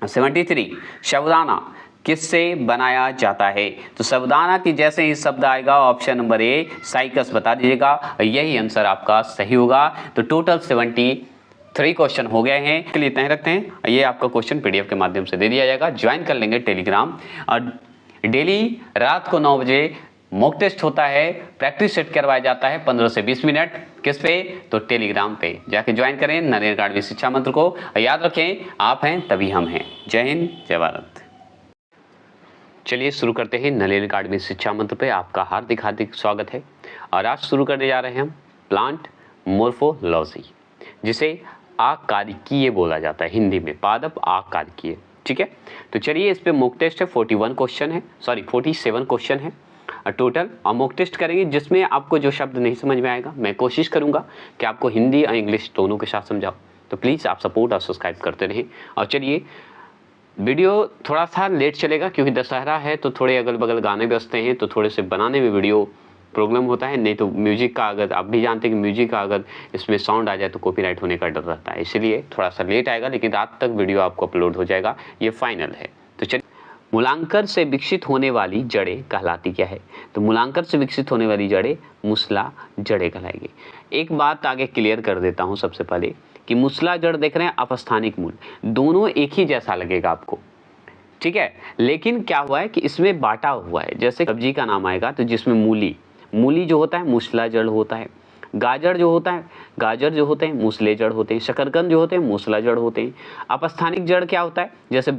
73, साबूदाना किससे बनाया जाता है? तो साबूदाना की जैसे ही शब्द आएगा ऑप्शन नंबर ए, साइकस बता दीजिएगा। यही आंसर आपका सही होगा। तो टोटल 73 क्वेश्चन हो गए हैं। के लिए इतना ही रखते हैं। ये आपका क्वेश्चन पीडीएफ के माध्यम से दे दिया जाएगा। ज्वाइन कर लेंगे टेलीग्राम। और डेली रात को 9 बजे मॉक टेस्ट होता है, प्रैक्टिस सेट करवाया जाता है 15 से 20 मिनट। किस पे? तो टेलीग्राम पे जाके ज्वाइन करें नरेंद्र अकाडमी शिक्षा मंत्र को। याद रखें, आप हैं तभी हम हैं। जय हिंद, जय भारत। चलिए शुरू करते हैं। नरेंद्र अकाडमी शिक्षा मंत्र पे आपका हार्दिक हार्दिक स्वागत है। और आज शुरू करने जा रहे हैं हम प्लांट मोर्फोलॉजी, जिसे आकारिकीय बोला जाता है हिंदी में, पादप आकारिकीय, ठीक है। तो चलिए इस पे मॉक टेस्ट है, 47 क्वेश्चन है टोटल। और मॉक टेस्ट करेंगे जिसमें आपको जो शब्द नहीं समझ में आएगा, मैं कोशिश करूंगा कि आपको हिंदी और इंग्लिश दोनों के साथ समझाऊं। तो प्लीज़ आप सपोर्ट और सब्सक्राइब करते रहें। और चलिए, वीडियो थोड़ा सा लेट चलेगा क्योंकि दशहरा है, तो थोड़े अगल बगल गाने बजते हैं, तो थोड़े से बनाने में वीडियो प्रॉब्लम होता है। नहीं तो म्यूजिक का, अगर आप भी जानते हैं कि म्यूजिक का अगर इसमें साउंड आ जाए तो कॉपीराइट होने का डर रहता है, इसलिए थोड़ा सा लेट आएगा, लेकिन रात तक वीडियो आपको अपलोड हो जाएगा, ये फाइनल है। तो चलिए, मूलांकर से विकसित होने वाली जड़ें कहलाती क्या है? तो मूलांकर से विकसित होने वाली जड़ें मूसला जड़ें कहलाएगी। एक बात आगे क्लियर कर देता हूँ सबसे पहले कि मूसला जड़ देख रहे हैं, अपस्थानिक मूल, दोनों एक ही जैसा लगेगा आपको, ठीक है। लेकिन क्या हुआ है कि इसमें बांटा हुआ है। जैसे सब्जी का नाम आएगा तो जिसमें मूली जो होता है मूसला जड़ होता है। गाजर जो होते हैं मूसले जड़ होते हैं। शकरकंद जो होते हैं मूसला जड़ होते हैं। अपस्थानिक जड़ क्या होता है? जैसे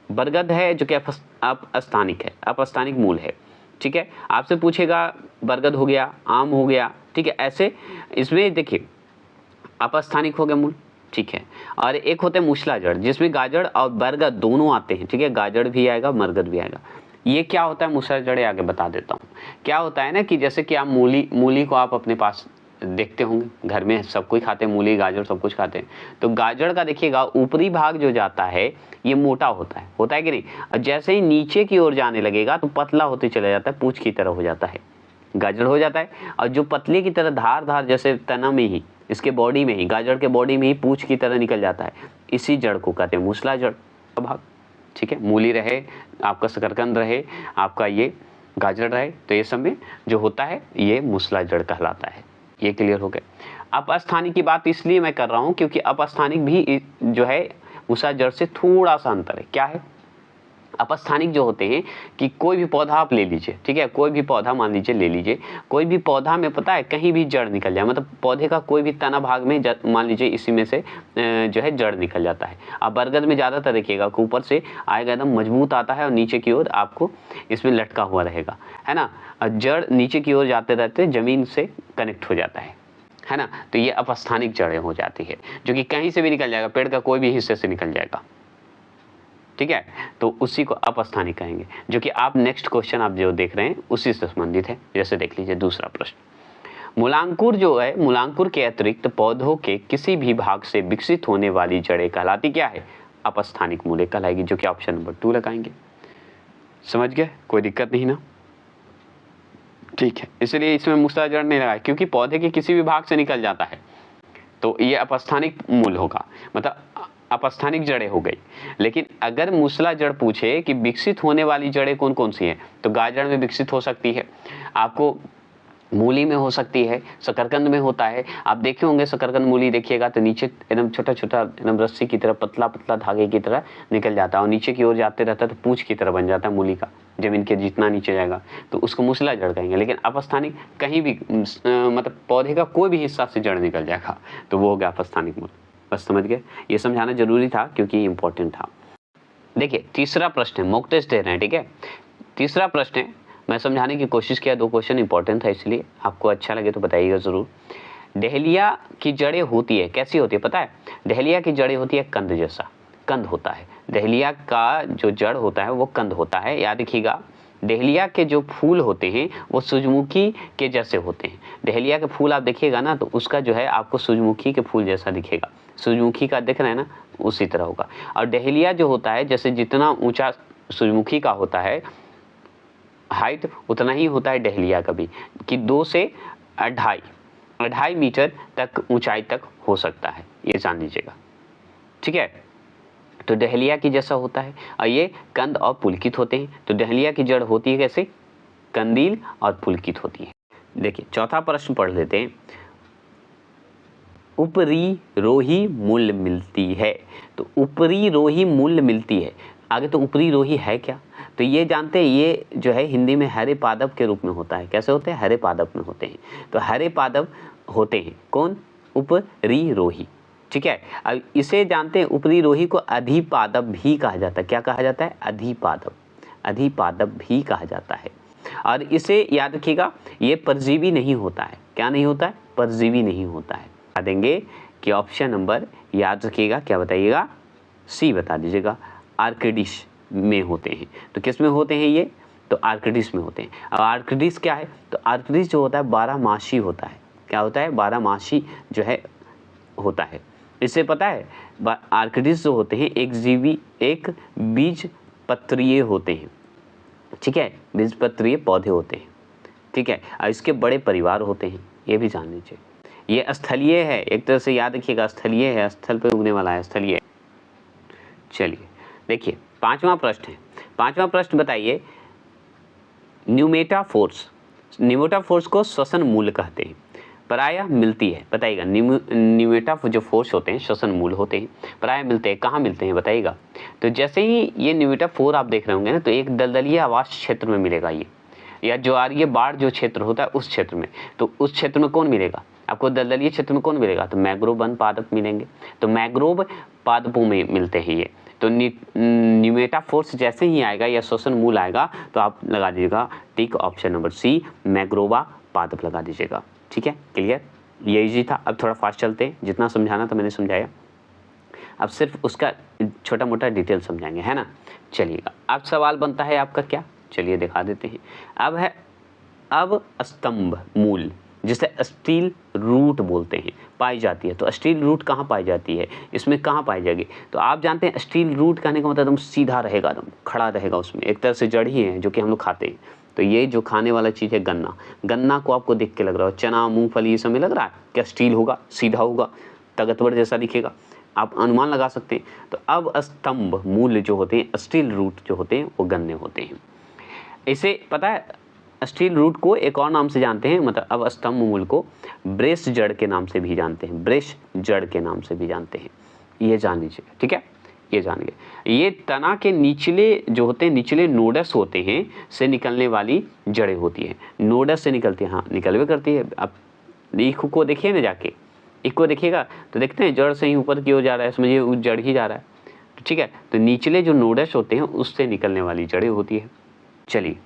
बरगद है जो कि अपस्थानिक मूल है, ठीक है। आपसे पूछेगा बरगद हो गया, आम हो गया, ठीक है। ऐसे इसमें देखिए अपस्थानिक हो गया मूल, ठीक है। और एक होते हैं मूसला जड़ जिसमें गाजर और बरगद दोनों आते हैं, ठीक है। गाजर भी आएगा, मरगद भी आएगा। ये क्या होता है मूसला जड़, आगे बता देता हूँ। क्या होता है ना कि जैसे कि आप मूली को आप अपने पास देखते होंगे, घर में सब कोई खाते हैं, मूली गाजर सब कुछ खाते हैं। तो गाजर का देखिएगा ऊपरी भाग जो जाता है ये मोटा होता है कि नहीं। और जैसे ही नीचे की ओर जाने लगेगा तो पतला होते चला जाता है, पूंछ की तरह हो जाता है, गाजर हो जाता है। और जो पतले की तरह धार जैसे तना में ही, इसके बॉडी में ही, गाजर के बॉडी में ही पूंछ की तरह निकल जाता है, इसी जड़ को कहते हैं मूसला जड़ का भाग, ठीक है। मूली रहे, आपका शकरकंद रहे, आपका ये गाजर रहे, तो ये सब में जो होता है ये मूसला जड़ कहलाता है। ये क्लियर हो गया। अपस्थानिक की बात इसलिए मैं कर रहा हूँ क्योंकि अपस्थानिक भी जो है मूसला जड़ से थोड़ा सा अंतर है। क्या है? अपस्थानिक जो होते हैं कि कोई भी पौधा आप ले लीजिए, ठीक है, कोई भी पौधा मान लीजिए ले लीजिए, कोई भी पौधा में पता है कहीं भी जड़ निकल जाए, मतलब पौधे का कोई भी तना भाग में मान लीजिए इसी में से जो है जड़ निकल जाता है। अब बरगद में ज़्यादातर देखिएगा कि ऊपर से आएगा एकदम मजबूत आता है और नीचे की ओर आपको इसमें लटका हुआ रहेगा, है ना। जड़ नीचे की ओर जाते रहते ज़मीन से कनेक्ट हो जाता है ना। तो ये अपस्थानिक जड़ें हो जाती है जो कि कहीं से भी निकल जाएगा, पेड़ का कोई भी हिस्से से निकल जाएगा, ठीक है। तो उसी को अपस्थानिक कहेंगे, जो कि आप नेक्स्ट क्वेश्चन आप जो देख रहे हैं उसी से संबंधित है। जैसे देख लीजिए दूसरा प्रश्न, मूलांकुर जो है, मूलांकुर के अतिरिक्त पौधों के किसी भी भाग से विकसित होने वाली जड़ें कहलाती क्या है? अपस्थानिक मूलें कहलाएगी, जो कि ऑप्शन नंबर 2 लगाएंगे। समझ गए? कोई दिक्कत नहीं ना, ठीक है। इसलिए इसमें मूसला जड़ नहीं लगाए क्योंकि पौधे के किसी भी भाग से निकल जाता है, तो ये अपस्थानिक मूल होगा, मतलब अपस्थानिक जड़ें हो गई। लेकिन अगर मूसला जड़ पूछे कि विकसित होने वाली जड़ें कौन कौन सी हैं, तो गाजर में विकसित हो सकती है, आपको मूली में हो सकती है, शकरकंद में होता है। आप देखे होंगे शकरकंद मूली देखिएगा तो नीचे एकदम छोटा छोटा एकदम रस्सी की तरह पतला पतला धागे की तरह निकल जाता है और नीचे की ओर जाते रहता है तो पूंछ की तरह बन जाता है मूली का, जमीन के जितना नीचे जाएगा तो उसको मूसला जड़ कहेंगे। लेकिन अपस्थानिक कहीं भी मतलब पौधे का कोई भी हिस्सा से जड़ निकल जाएगा तो वो हो गया अपस्थानिक मूल। बस समझ गए, ये समझाना जरूरी था क्योंकि इंपॉर्टेंट था। देखिए तीसरा प्रश्न है, मॉक टेस्ट दे रहे हैं, ठीक है। तीसरा प्रश्न है, मैं समझाने की कोशिश किया, 2 क्वेश्चन इंपॉर्टेंट था इसलिए आपको अच्छा लगे तो बताइएगा जरूर। डहेलिया की जड़ें होती है, कैसी होती है पता है? डहेलिया की जड़ें होती है कंद जैसा, कंद होता है। डहेलिया का जो जड़ होता है वो कंद होता है। याद रखिएगा, डहेलिया के जो फूल होते हैं वो सूरजमुखी के जैसे होते हैं। डहेलिया के फूल आप देखिएगा ना तो उसका जो है आपको सूरजमुखी के फूल जैसा दिखेगा, सूरजमुखी का दिख रहा है ना उसी तरह होगा। और डहेलिया जो होता है जैसे जितना ऊंचा सूरजमुखी का होता है हाइट उतना ही होता है डहेलिया का भी, कि 2 से 2.5 मीटर तक ऊंचाई तक हो सकता है, ये जान लीजिएगा, ठीक है। तो डहेलिया की जैसा होता है और ये कंद और पुलकित होते हैं। तो डहेलिया की जड़ होती है कैसे? कंदील और पुलकित होती है। देखिए चौथा प्रश्न पढ़ लेते हैं। ऊपरी रोही मूल मिलती है, तो ऊपरी रोही मूल मिलती है, आगे तो ऊपरी रोही है क्या? तो ये जानते हैं, ये जो है हिंदी में हरे पादप के रूप में होता है। कैसे होते हैं? हरे पादप में होते हैं। तो हरे पादप होते हैं कौन? ऊपरी रोही, ठीक है। अब इसे जानते हैं, ऊपरी रोही को अधिपादप भी कहा जाता है। क्या कहा जाता है? अधिपादप, अधिपादप भी कहा जाता है। और इसे याद रखिएगा, ये परजीवी नहीं होता है। क्या नहीं होता है? परजीवी नहीं होता है। बता देंगे कि ऑप्शन नंबर याद रखिएगा, क्या बताइएगा? सी बता दीजिएगा, आर्किडिस में होते हैं। तो किस में होते हैं ये? तो आर्किडिस में होते हैं। अब आर्किडिस क्या है? तो आर्किडिस जो होता है 12 होता है। क्या होता है? 12 जो है होता है। इससे पता है आर्किडिस जो होते हैं एक बीज पत्रीय होते हैं, ठीक है, बीज पत्रीय पौधे होते हैं, ठीक है। और इसके बड़े परिवार होते हैं, ये भी जान लीजिए। ये स्थलीय है, एक तरह से याद रखिएगा, स्थलीय है, स्थल पे उगने वाला है, स्थलीय। चलिए देखिए पांचवा प्रश्न है। पांचवा प्रश्न बताइए, न्यूमेटाफोर्स, न्यूमेटाफोर्स को श्वसन मूल कहते हैं, प्रायः मिलती है, बताइएगा। न्यूमेटा जो फोर्स होते हैं श्वसन मूल होते हैं, प्रायः मिलते हैं, कहाँ मिलते हैं बताइएगा। तो जैसे ही ये न्यूमेटाफोर आप देख रहे होंगे ना, तो एक दलदलीय आवास क्षेत्र में मिलेगा ये, या ज्वारीय बाढ़ जो क्षेत्र होता है उस क्षेत्र में। तो उस क्षेत्र में कौन मिलेगा आपको? दलदलीय क्षेत्र में कौन मिलेगा? तो मैंग्रोव वन पादप मिलेंगे। तो मैंग्रोव पादपों में मिलते हैं ये। तो न्यूमेटाफोर्स जैसे ही आएगा या श्वसन मूल आएगा तो आप लगा दीजिएगा टिक ऑप्शन नंबर सी, मैग्रोवा पादप लगा दीजिएगा, ठीक है। क्लियर? ये इजी था। अब थोड़ा फास्ट चलते हैं, जितना समझाना था मैंने समझाया, अब सिर्फ उसका छोटा मोटा डिटेल समझाएंगे, है ना। चलिएगा, अब सवाल बनता है आपका क्या, चलिए दिखा देते हैं। अब स्तंभ मूल, जिसे स्टील रूट बोलते हैं, पाई जाती है। तो स्टील रूट कहाँ पाई जाती है, इसमें कहाँ पाई जाएगी? तो आप जानते हैं स्टील रूट कहने का मतलब एकदम सीधा रहेगा, एकदम खड़ा रहेगा, उसमें एक तरह से जड़ ही है जो कि हम लोग खाते हैं। तो ये जो खाने वाला चीज़ है गन्ना, गन्ना को आपको देख के लग रहा हो, चना मूंगफली ये सब में लग रहा है क्या स्टील होगा, सीधा होगा, ताकतवर जैसा दिखेगा, आप अनुमान लगा सकते हैं। तो अब स्तंभ मूल जो होते हैं, स्टील रूट जो होते हैं, वो गन्ने होते हैं। इसे पता है, स्टील रूट को एक और नाम से जानते हैं, मतलब अब स्तंभ मूल को ब्रेस जड़ के नाम से भी जानते हैं, ब्रेस जड़ के नाम से भी जानते हैं, ये जान लीजिए, ठीक है। ये जान गए। ये तना के निचले जो होते हैं, निचले नोडस होते हैं से निकलने वाली जड़ें होती है। नोडस से निकलती है, हाँ निकल भी करती है। अब ईख को देखिए ना, जाके ईख को देखिएगा तो देखते हैं जड़ से ही ऊपर की ओर जा रहा है, समझिए वो जड़ ही जा रहा है, ठीक है। तो निचले जो नोडस होते हैं उससे निकलने वाली जड़ें होती है। चलिए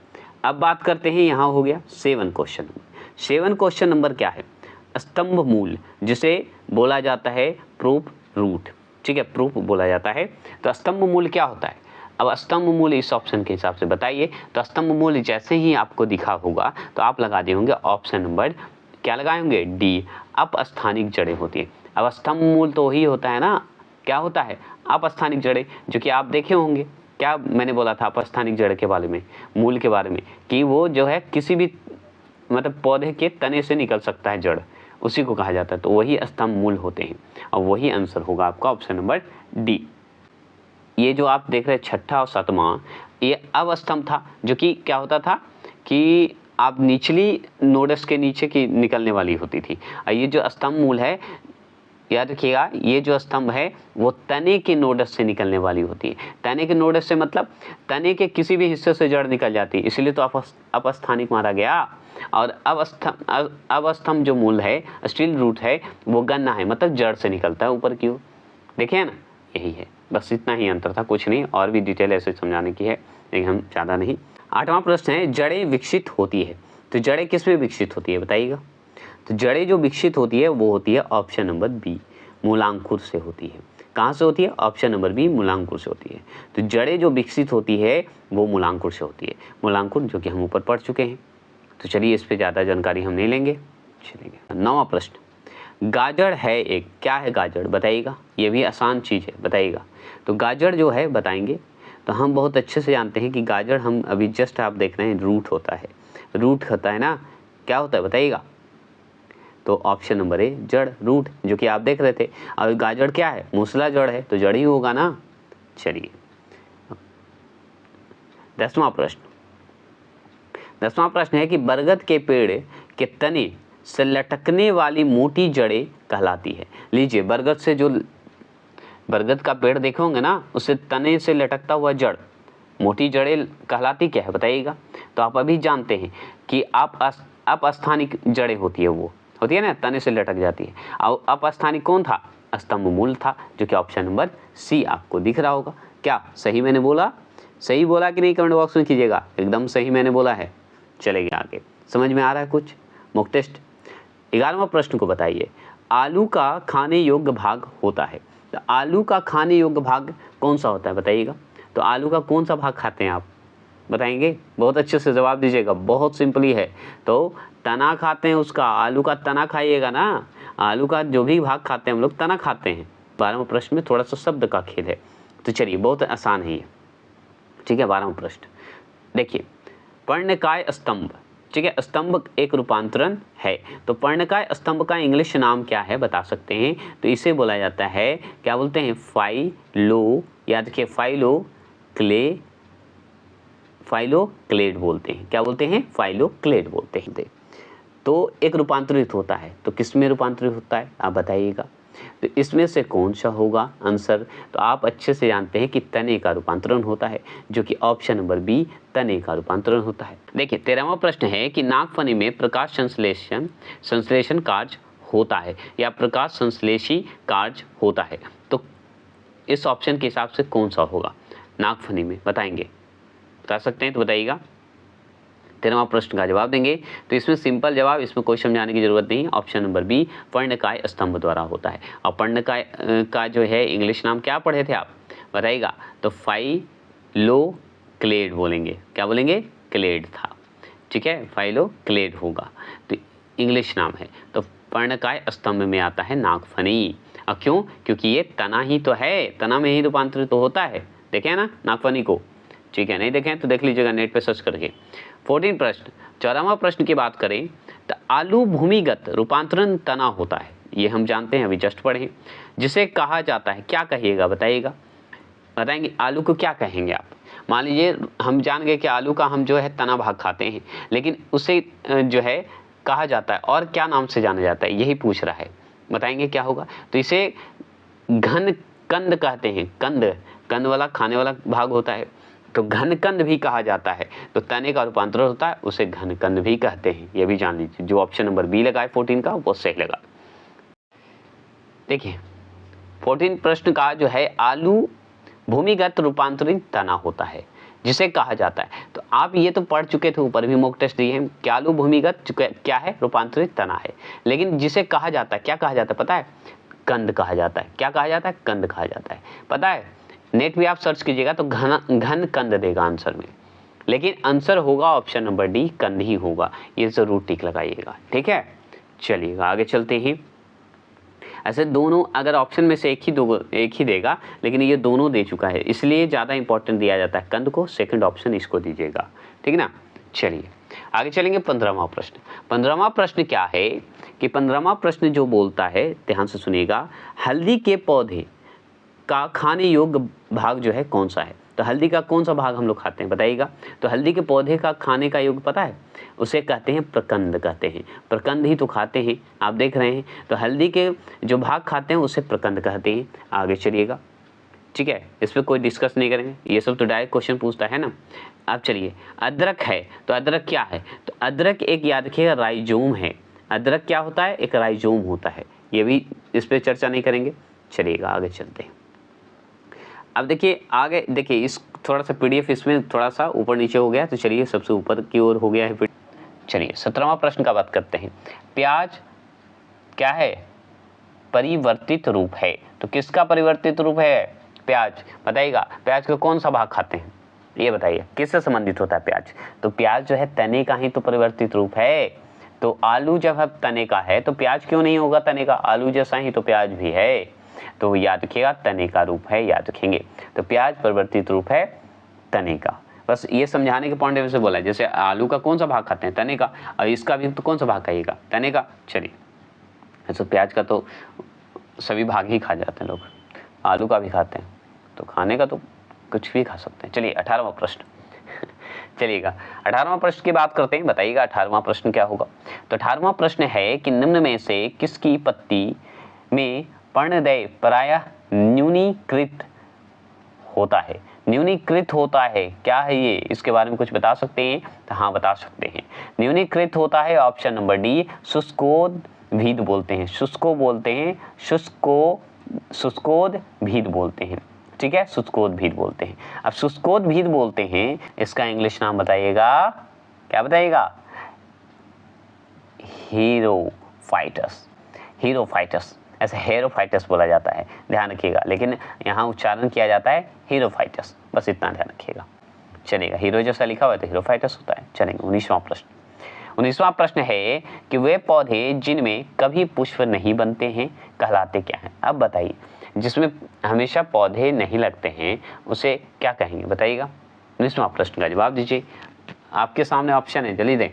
अब बात करते हैं, यहाँ हो गया 7 क्वेश्चन। 7 क्वेश्चन नंबर क्या है? स्तंभ मूल, जिसे बोला जाता है प्रूफ रूट, ठीक है, प्रूफ बोला जाता है। तो स्तंभ मूल क्या होता है? अब स्तंभ मूल इस ऑप्शन के हिसाब से बताइए। तो स्तंभ मूल जैसे ही आपको दिखा होगा तो आप लगा दिए होंगे ऑप्शन नंबर, क्या लगाए होंगे? डी, अपस्थानिक जड़ें होती है। अब स्तंभ मूल तो वही होता है ना, क्या होता है? अपस्थानिक जड़ें, जो कि आप देखे होंगे। क्या मैंने बोला था अपस्थानिक जड़ के बारे में, मूल के बारे में, कि वो जो है किसी भी मतलब पौधे के तने से निकल सकता है जड़, उसी को कहा जाता है। तो वही स्तंभ मूल होते हैं और वही आंसर होगा आपका ऑप्शन नंबर डी। ये जो आप देख रहे हैं 6ठा और 7वां, ये अवस्तंभ था, जो कि क्या होता था कि आप निचली नोडस के नीचे की निकलने वाली होती थी। और ये जो स्तंभ मूल है, याद रखिएगा, ये जो स्तंभ है वो तने के नोडस से निकलने वाली होती है। तने के नोडस से मतलब तने के किसी भी हिस्से से जड़ निकल जाती है, इसलिए तो अपस्थानिक मारा गया। और अवस्थम जो मूल है, स्टील रूट है, वो गन्ना है, मतलब जड़ से निकलता है ऊपर की ओर। देखिए ना, यही है, बस इतना ही अंतर था, कुछ नहीं। और भी डिटेल ऐसे समझाने की है, लेकिन हम ज़्यादा नहीं। 8वां प्रश्न है, जड़ें विकसित होती है। तो जड़ें किस में विकसित होती है बताइएगा। तो जड़ें जो विकसित होती है वो होती है ऑप्शन नंबर बी, मूलांकुर से होती है। कहाँ से होती है? ऑप्शन नंबर बी, मूलांकुर से होती है। तो जड़ें जो विकसित होती है वो मूलांकुर से होती है। मूलांकुर जो कि हम ऊपर पढ़ चुके हैं। तो चलिए, इस पर ज़्यादा जानकारी हम नहीं लेंगे, चलेंगे। 9वां प्रश्न, गाजर है एक, क्या है गाजर बताइएगा। ये भी आसान चीज़ है, बताइएगा। तो गाजर जो है बताएंगे, तो हम बहुत अच्छे से जानते हैं कि गाजर, हम अभी जस्ट आप देख रहे हैं, रूट होता है। रूट होता है ना, क्या होता है बताइएगा। तो ऑप्शन नंबर ए, जड़, रूट, जो कि आप देख रहे थे। और गाजर क्या है? मूसला जड़ है, तो जड़ ही होगा ना। चलिए, 10वां प्रश्न। 10वां प्रश्न है कि बरगद के पेड़ के तने से लटकने वाली मोटी जड़ें कहलाती है। लीजिए, बरगद से जो बरगद का पेड़ देखे होंगे ना, उससे तने से लटकता हुआ जड़, मोटी जड़ें कहलाती क्या है बताइएगा। तो आप अभी जानते हैं कि अपस्थानिक जड़ें होती है, वो होती है ना, तने से लटक जाती है। और अपस्थानिक कौन था? स्तंभ मूल था, जो कि ऑप्शन नंबर सी आपको दिख रहा होगा। क्या सही मैंने बोला? सही बोला कि नहीं? कमेंट बॉक्स में कीजिएगा, एकदम सही मैंने बोला है। चलेंगे आगे, समझ में आ रहा है कुछ? Mock test. 11वां प्रश्न को बताइए, आलू का खाने योग्य भाग होता है। तो आलू का खाने योग्य भाग कौन सा होता है बताइएगा। तो आलू का कौन सा भाग खाते हैं आप, बताएंगे? बहुत अच्छे से जवाब दीजिएगा, बहुत सिंपली है। तो तना खाते हैं उसका, आलू का तना खाइएगा ना। आलू का जो भी भाग खाते हैं हम लोग, तना खाते हैं। 12वें प्रश्न में थोड़ा सा शब्द का खेल है, तो चलिए, बहुत आसान है ये, ठीक है। 12वां प्रश्न देखिए, पर्णकाय स्तंभ, ठीक है, स्तंभ एक रूपांतरण है। तो पर्णकाय स्तंभ का इंग्लिश नाम क्या है बता सकते हैं? तो इसे बोला जाता है, क्या बोलते हैं? फाइलो, याद रखिए, फाइलोक्लेड बोलते हैं। क्या बोलते हैं? फाइलोक्लेड बोलते हैं। तो एक रूपांतरित होता है, तो किस में रूपांतरित होता है आप बताइएगा। तो इसमें से कौन सा होगा आंसर? तो आप अच्छे से जानते हैं कि तने का रूपांतरण होता है, जो कि ऑप्शन नंबर बी, तने का रूपांतरण होता है। देखिए, 13वां प्रश्न है कि नागफनी में प्रकाश संश्लेषण कार्य होता है या प्रकाश संश्लेषी कार्य होता है। तो इस ऑप्शन के हिसाब से कौन सा होगा नागफनी में, बताएंगे? बता सकते हैं तो बताइएगा। 13वां प्रश्न का जवाब देंगे। तो इसमें सिंपल जवाब, इसमें कोई समझाने की जरूरत नहीं, ऑप्शन नंबर बी, पर्णकाय स्तंभ द्वारा होता है। और पर्णकाय का जो है इंग्लिश नाम क्या पढ़े थे आप, बताइएगा। तो फाइलोक्लेड बोलेंगे। क्या बोलेंगे? क्लेड था, ठीक है, फाइलोक्लेड होगा, तो इंग्लिश नाम है। तो पर्णकाय स्तंभ में आता है नागफनी। और क्यों? क्योंकि ये तना ही तो है, तना में ही रूपांतरित तो होता है। देखे ना नागफनी को, ठीक है, नहीं देखें तो देख लीजिएगा नेट पे सर्च करके। 14 प्रश्न, 14वां प्रश्न की बात करें तो आलू भूमिगत रूपांतरण तना होता है, ये हम जानते हैं, अभी जस्ट पढ़े, जिसे कहा जाता है, क्या कहिएगा बताइएगा। बताएंगे आलू को क्या कहेंगे आप। मान लीजिए हम जान गए कि आलू का हम जो है तना भाग खाते हैं, लेकिन उसे जो है कहा जाता है और क्या नाम से जाना जाता है, यही पूछ रहा है, बताएंगे क्या होगा। तो इसे घन कंद कहते हैं। कंद वाला खाने वाला भाग होता है, तो घनकंद भी कहा जाता है। तो तने का रूपांतरण होता है, उसे घनकंद भी कहते हैं, ये भी जान लीजिए। जो ऑप्शन नंबर बी लगा है 14 का, वो सही लगा। देखिए, 14 प्रश्न का जो है, आलू भूमिगत रूपांतरित तना होता है, जिसे कहा जाता है। तो आप ये तो पढ़ चुके थे, ऊपर भी मॉक टेस्ट दिए हैं कि आलू भूमिगत क्या है? रूपांतरित तना है। लेकिन जिसे कहा जाता है, क्या कहा जाता है पता है? कंद कहा जाता है। क्या कहा जाता है? कंद कहा जाता है, पता है। नेट भी आप सर्च कीजिएगा तो घन कंद देगा आंसर में, लेकिन आंसर होगा ऑप्शन नंबर डी, कंद ही होगा। ये जरूर टिक लगाइएगा, ठीक है। चलिएगा आगे चलते हैं। ऐसे दोनों, अगर ऑप्शन में से एक ही देगा, लेकिन ये दोनों दे चुका है, इसलिए ज़्यादा इंपॉर्टेंट दिया जाता है कंद को, सेकंड ऑप्शन इसको दीजिएगा, ठीक है ना। चलिए आगे चलेंगे। 15वां प्रश्न। 15वां प्रश्न क्या है कि 15वां प्रश्न जो बोलता है, ध्यान से सुनिएगा, हल्दी के पौधे का खाने योग्य भाग जो है कौन सा है। तो हल्दी का कौन सा भाग हम लोग खाते हैं बताइएगा। तो हल्दी के पौधे का खाने का योग्य पता है, उसे कहते हैं प्रकंद कहते हैं, प्रकंद ही तो खाते हैं, आप देख रहे हैं। तो हल्दी के जो भाग खाते हैं उसे प्रकंद कहते हैं। आगे चलिएगा, ठीक है, इस पर कोई डिस्कस नहीं करेंगे, ये सब तो डायरेक्ट क्वेश्चन पूछता है ना। अब चलिए, अदरक है, तो अदरक क्या है, तो अदरक एक याद रखिएगा राइजोम है। अदरक क्या होता है, एक राइजोम होता है, ये भी इस पर चर्चा नहीं करेंगे। चलिएगा आगे चलते हैं। अब देखिए आगे देखिए, इस थोड़ा सा पीडीएफ इसमें थोड़ा सा ऊपर नीचे हो गया, तो चलिए सबसे ऊपर की ओर हो गया है। चलिए 17वां प्रश्न का बात करते हैं। प्याज क्या है, परिवर्तित रूप है। तो किसका परिवर्तित रूप है, प्याज। बताइएगा प्याज का कौन सा भाग खाते हैं, ये बताइए किससे संबंधित होता है प्याज। तो प्याज जो है तने का ही तो परिवर्तित रूप है। तो आलू जब है तने का है तो प्याज क्यों नहीं होगा तने का, आलू जैसा ही तो प्याज भी है। तो याद रखिएगा तने का रूप है, याद रखेंगे। तो प्याज परिवर्तित रूप है तने का, बस ये समझाने के पॉइंट ऑफ व्यू से बोला है। जैसे आलू का कौन सा भाग खाते हैं, तने का, और इसका भी तो कौन सा भाग खाइएगा, तने का। चलिए ऐसे प्याज का तो सभी भाग ही खा जाते हैं लोग, आलू का भी खाते हैं, तो खाने का तो कुछ भी खा सकते हैं। चलिए 18वां प्रश्न चलिएगा 18वां प्रश्न की बात करते हैं, बताइएगा 18वां प्रश्न क्या होगा। तो 18वां प्रश्न है कि निम्न में से किसकी पत्ती में पर्णदय प्रायः न्यूनीकृत होता है। न्यूनीकृत होता है, क्या है ये, इसके बारे में कुछ बता सकते हैं, तो हाँ बता सकते हैं। न्यूनीकृत होता है ऑप्शन नंबर डी, शुष्कोद्भिद बोलते हैं, शुष्को बोलते हैं, शुष्कोद्भिद बोलते हैं, ठीक है, शुष्कोद्भिद बोलते हैं। अब शुष्कोद्भिद बोलते हैं, इसका इंग्लिश नाम बताइएगा, क्या बताइएगा, हीरोफाइटस, हीरोफाइटस, ऐसे हेरोफाइटस बोला जाता है, ध्यान रखिएगा, लेकिन यहाँ उच्चारण किया जाता है हीरोफाइटस, बस इतना ध्यान रखिएगा। चलेगा, हीरो जैसा लिखा हुआ है तो हीरोफाइटस होता है। चलेंगे 19वां प्रश्न। 19वां प्रश्न है कि वे पौधे जिनमें कभी पुष्प नहीं बनते हैं कहलाते क्या हैं। अब बताइए, जिसमें हमेशा पौधे नहीं लगते हैं उसे क्या कहेंगे, बताइएगा। 19वां प्रश्न का जवाब दीजिए, आपके सामने ऑप्शन है, जल्दी दें,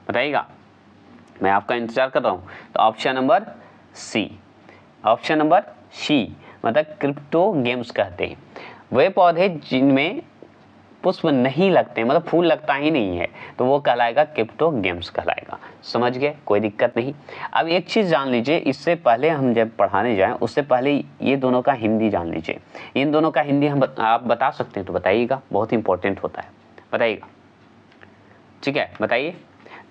बताइएगा, मैं आपका इंतजार कर रहा हूँ। तो option number C, option number C मतलब क्रिप्टोगेम्स कहते हैं। वे पौधे जिनमें पुष्प नहीं लगते, मतलब फूल लगता ही नहीं है, तो वो कहलाएगा क्रिप्टोगेम्स कहलाएगा। समझ गए, कोई दिक्कत नहीं। अब एक चीज़ जान लीजिए, इससे पहले हम जब पढ़ाने जाएं उससे पहले ये दोनों का हिंदी जान लीजिए। इन दोनों का हिंदी हम आप बता सकते हैं तो बताइएगा, बहुत इंपॉर्टेंट होता है, बताइएगा, ठीक है, बताइए।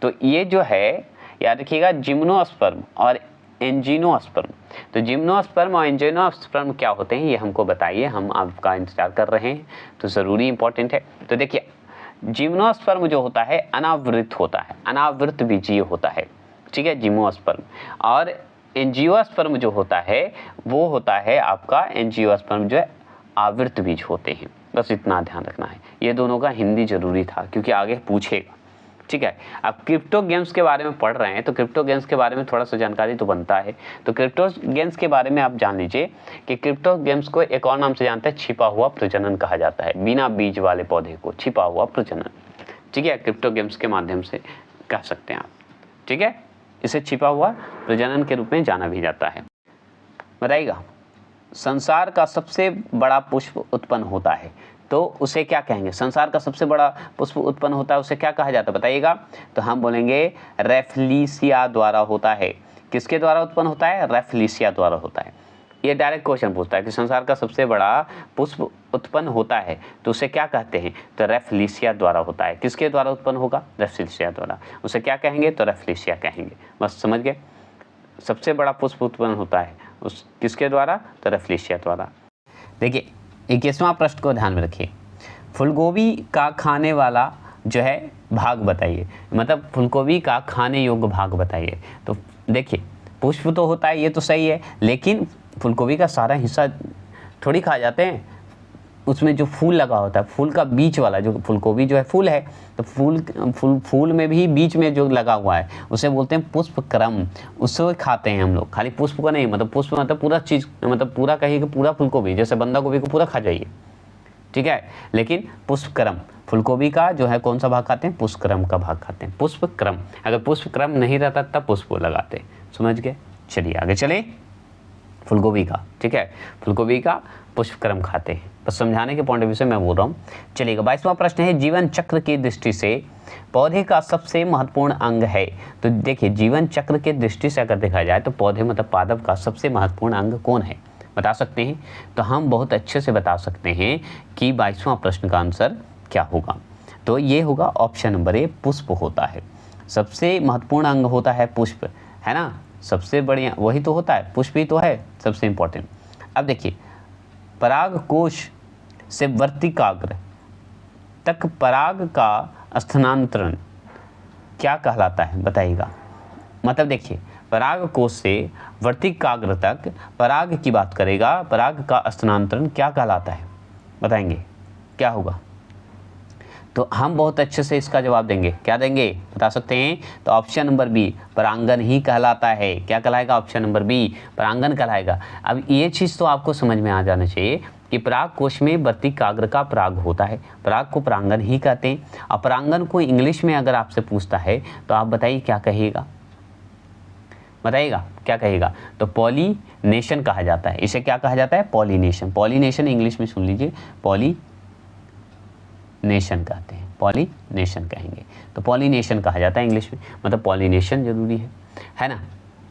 तो ये जो है याद रखिएगा, जिम्नोस्पर्म और एंजियोस्पर्म। तो जिम्नोस्पर्म और एंजियोस्पर्म क्या होते हैं ये हमको बताइए, हम आपका इंतजार कर रहे हैं, तो ज़रूरी इंपॉर्टेंट है। तो देखिए, जिम्नोस्पर्म जो होता है अनावृत होता है, अनावृत बीजीय होता है, ठीक है, जिम्नोस्पर्म। और एंजियोस्पर्म जो होता है वो होता है आपका, एंजियोस्पर्म जो है आवृत बीज होते हैं, बस इतना ध्यान रखना है। ये दोनों का हिंदी जरूरी था क्योंकि आगे पूछेगा, ठीक है। अब क्रिप्टो गेम्स के बारे में पढ़ रहे हैं तो क्रिप्टो गेम्स के बारे में थोड़ा सा जानकारी तो बनता है। तो क्रिप्टो गेम्स के बारे में आप जान लीजिए कि क्रिप्टो गेम्स को एक और नाम से जानते हैं, छिपा हुआ प्रजनन कहा जाता है। बिना बीज वाले पौधे को छिपा हुआ प्रजनन, ठीक है, क्रिप्टो गेम्स के माध्यम से कह सकते हैं आप, ठीक है। इसे छिपा हुआ प्रजनन के रूप में जाना भी जाता है। बताइएगा, संसार का सबसे बड़ा पुष्प उत्पन्न होता है तो उसे क्या कहेंगे। संसार का सबसे बड़ा पुष्प उत्पन्न होता है उसे क्या कहा जाता है, बताइएगा। तो हम बोलेंगे रेफलीसिया द्वारा होता है। किसके द्वारा उत्पन्न होता है, रेफलीसिया द्वारा होता है। ये डायरेक्ट क्वेश्चन पूछता है कि संसार का सबसे बड़ा पुष्प उत्पन्न होता है तो उसे क्या कहते हैं, तो रेफलीसिया द्वारा होता है। किसके द्वारा उत्पन्न होगा, रेफलीसिया द्वारा, उसे क्या कहेंगे, तो रेफलीसिया कहेंगे। बस समझ गए, सबसे बड़ा पुष्प उत्पन्न होता है उस किसके द्वारा, तो रेफलीसिया द्वारा। देखिए 21वां प्रश्न को ध्यान में रखिए, फूलगोभी का खाने वाला जो है भाग बताइए, मतलब फूलगोभी का खाने योग्य भाग बताइए। तो देखिए, पुष्प तो होता है, ये तो सही है, लेकिन फूलगोभी का सारा हिस्सा थोड़ी खा जाते हैं, उसमें जो फूल लगा होता है, फूल का बीच वाला जो फूलगोभी जो है फूल है, तो फूल में भी बीच में जो लगा हुआ है उसे बोलते हैं पुष्पक्रम, उससे खाते हैं हम लोग। खाली पुष्प को नहीं, मतलब पुष्प मतलब पूरा चीज़, मतलब पूरा कहिए कि पूरा फूलगोभी, जैसे बंदा गोभी को पूरा खा जाइए, ठीक है, लेकिन पुष्पक्रम फूलगोभी का जो है कौन सा भाग खाते हैं, पुष्पक्रम का भाग खाते हैं, पुष्पक्रम। अगर पुष्पक्रम नहीं रहता तब पुष्प लगाते, समझ गए। चलिए आगे चले, फूलगोभी का, ठीक है, फूलगोभी का पुष्पक्रम खाते हैं, बस समझाने के पॉइंट ऑफ व्यू से मैं बोल रहा हूँ। चलिएगा 22वां प्रश्न है, जीवन चक्र की दृष्टि से पौधे का सबसे महत्वपूर्ण अंग है। तो देखिए जीवन चक्र के दृष्टि से अगर देखा जाए तो पौधे मतलब पादप का सबसे महत्वपूर्ण अंग कौन है, बता सकते हैं? तो हम बहुत अच्छे से बता सकते हैं कि 22वां प्रश्न का आंसर क्या होगा। तो ये होगा ऑप्शन नंबर ए, पुष्प होता है। सबसे महत्वपूर्ण अंग होता है पुष्प, है ना, सबसे बढ़िया वही तो होता है, पुष्प ही तो है सबसे इंपॉर्टेंट। अब देखिए पराग कोश से वर्तिकाग्र तक पराग का स्थानांतरण क्या कहलाता है, बताइएगा। मतलब देखिए पराग कोश से वर्तिकाग्र तक पराग की बात करेगा, पराग का स्थानांतरण क्या कहलाता है, बताएंगे क्या होगा? तो हम बहुत अच्छे से इसका जवाब देंगे, क्या देंगे बता सकते हैं? तो ऑप्शन नंबर बी, परांगण ही कहलाता है। क्या कहलाएगा? ऑप्शन नंबर बी, परांगण कहलाएगा। अब ये चीज़ तो आपको समझ में आ जाना चाहिए कि पराग कोश में वर्तिकाग्र का पराग होता है, पराग को परांगण ही कहते हैं। और परांगण को इंग्लिश में अगर आपसे पूछता है तो आप बताइए क्या कहिएगा, बताइएगा क्या कहेगा? तो पॉलिनेशन कहा जाता है, इसे क्या कहा जाता है? पॉलिनेशन। पॉलिनेशन इंग्लिश में सुन लीजिए, पॉलिनेशन कहते हैं, पॉलिनेशन कहेंगे। तो पॉलिनेशन कहा जाता है इंग्लिश में, मतलब पॉलिनेशन जरूरी है ना।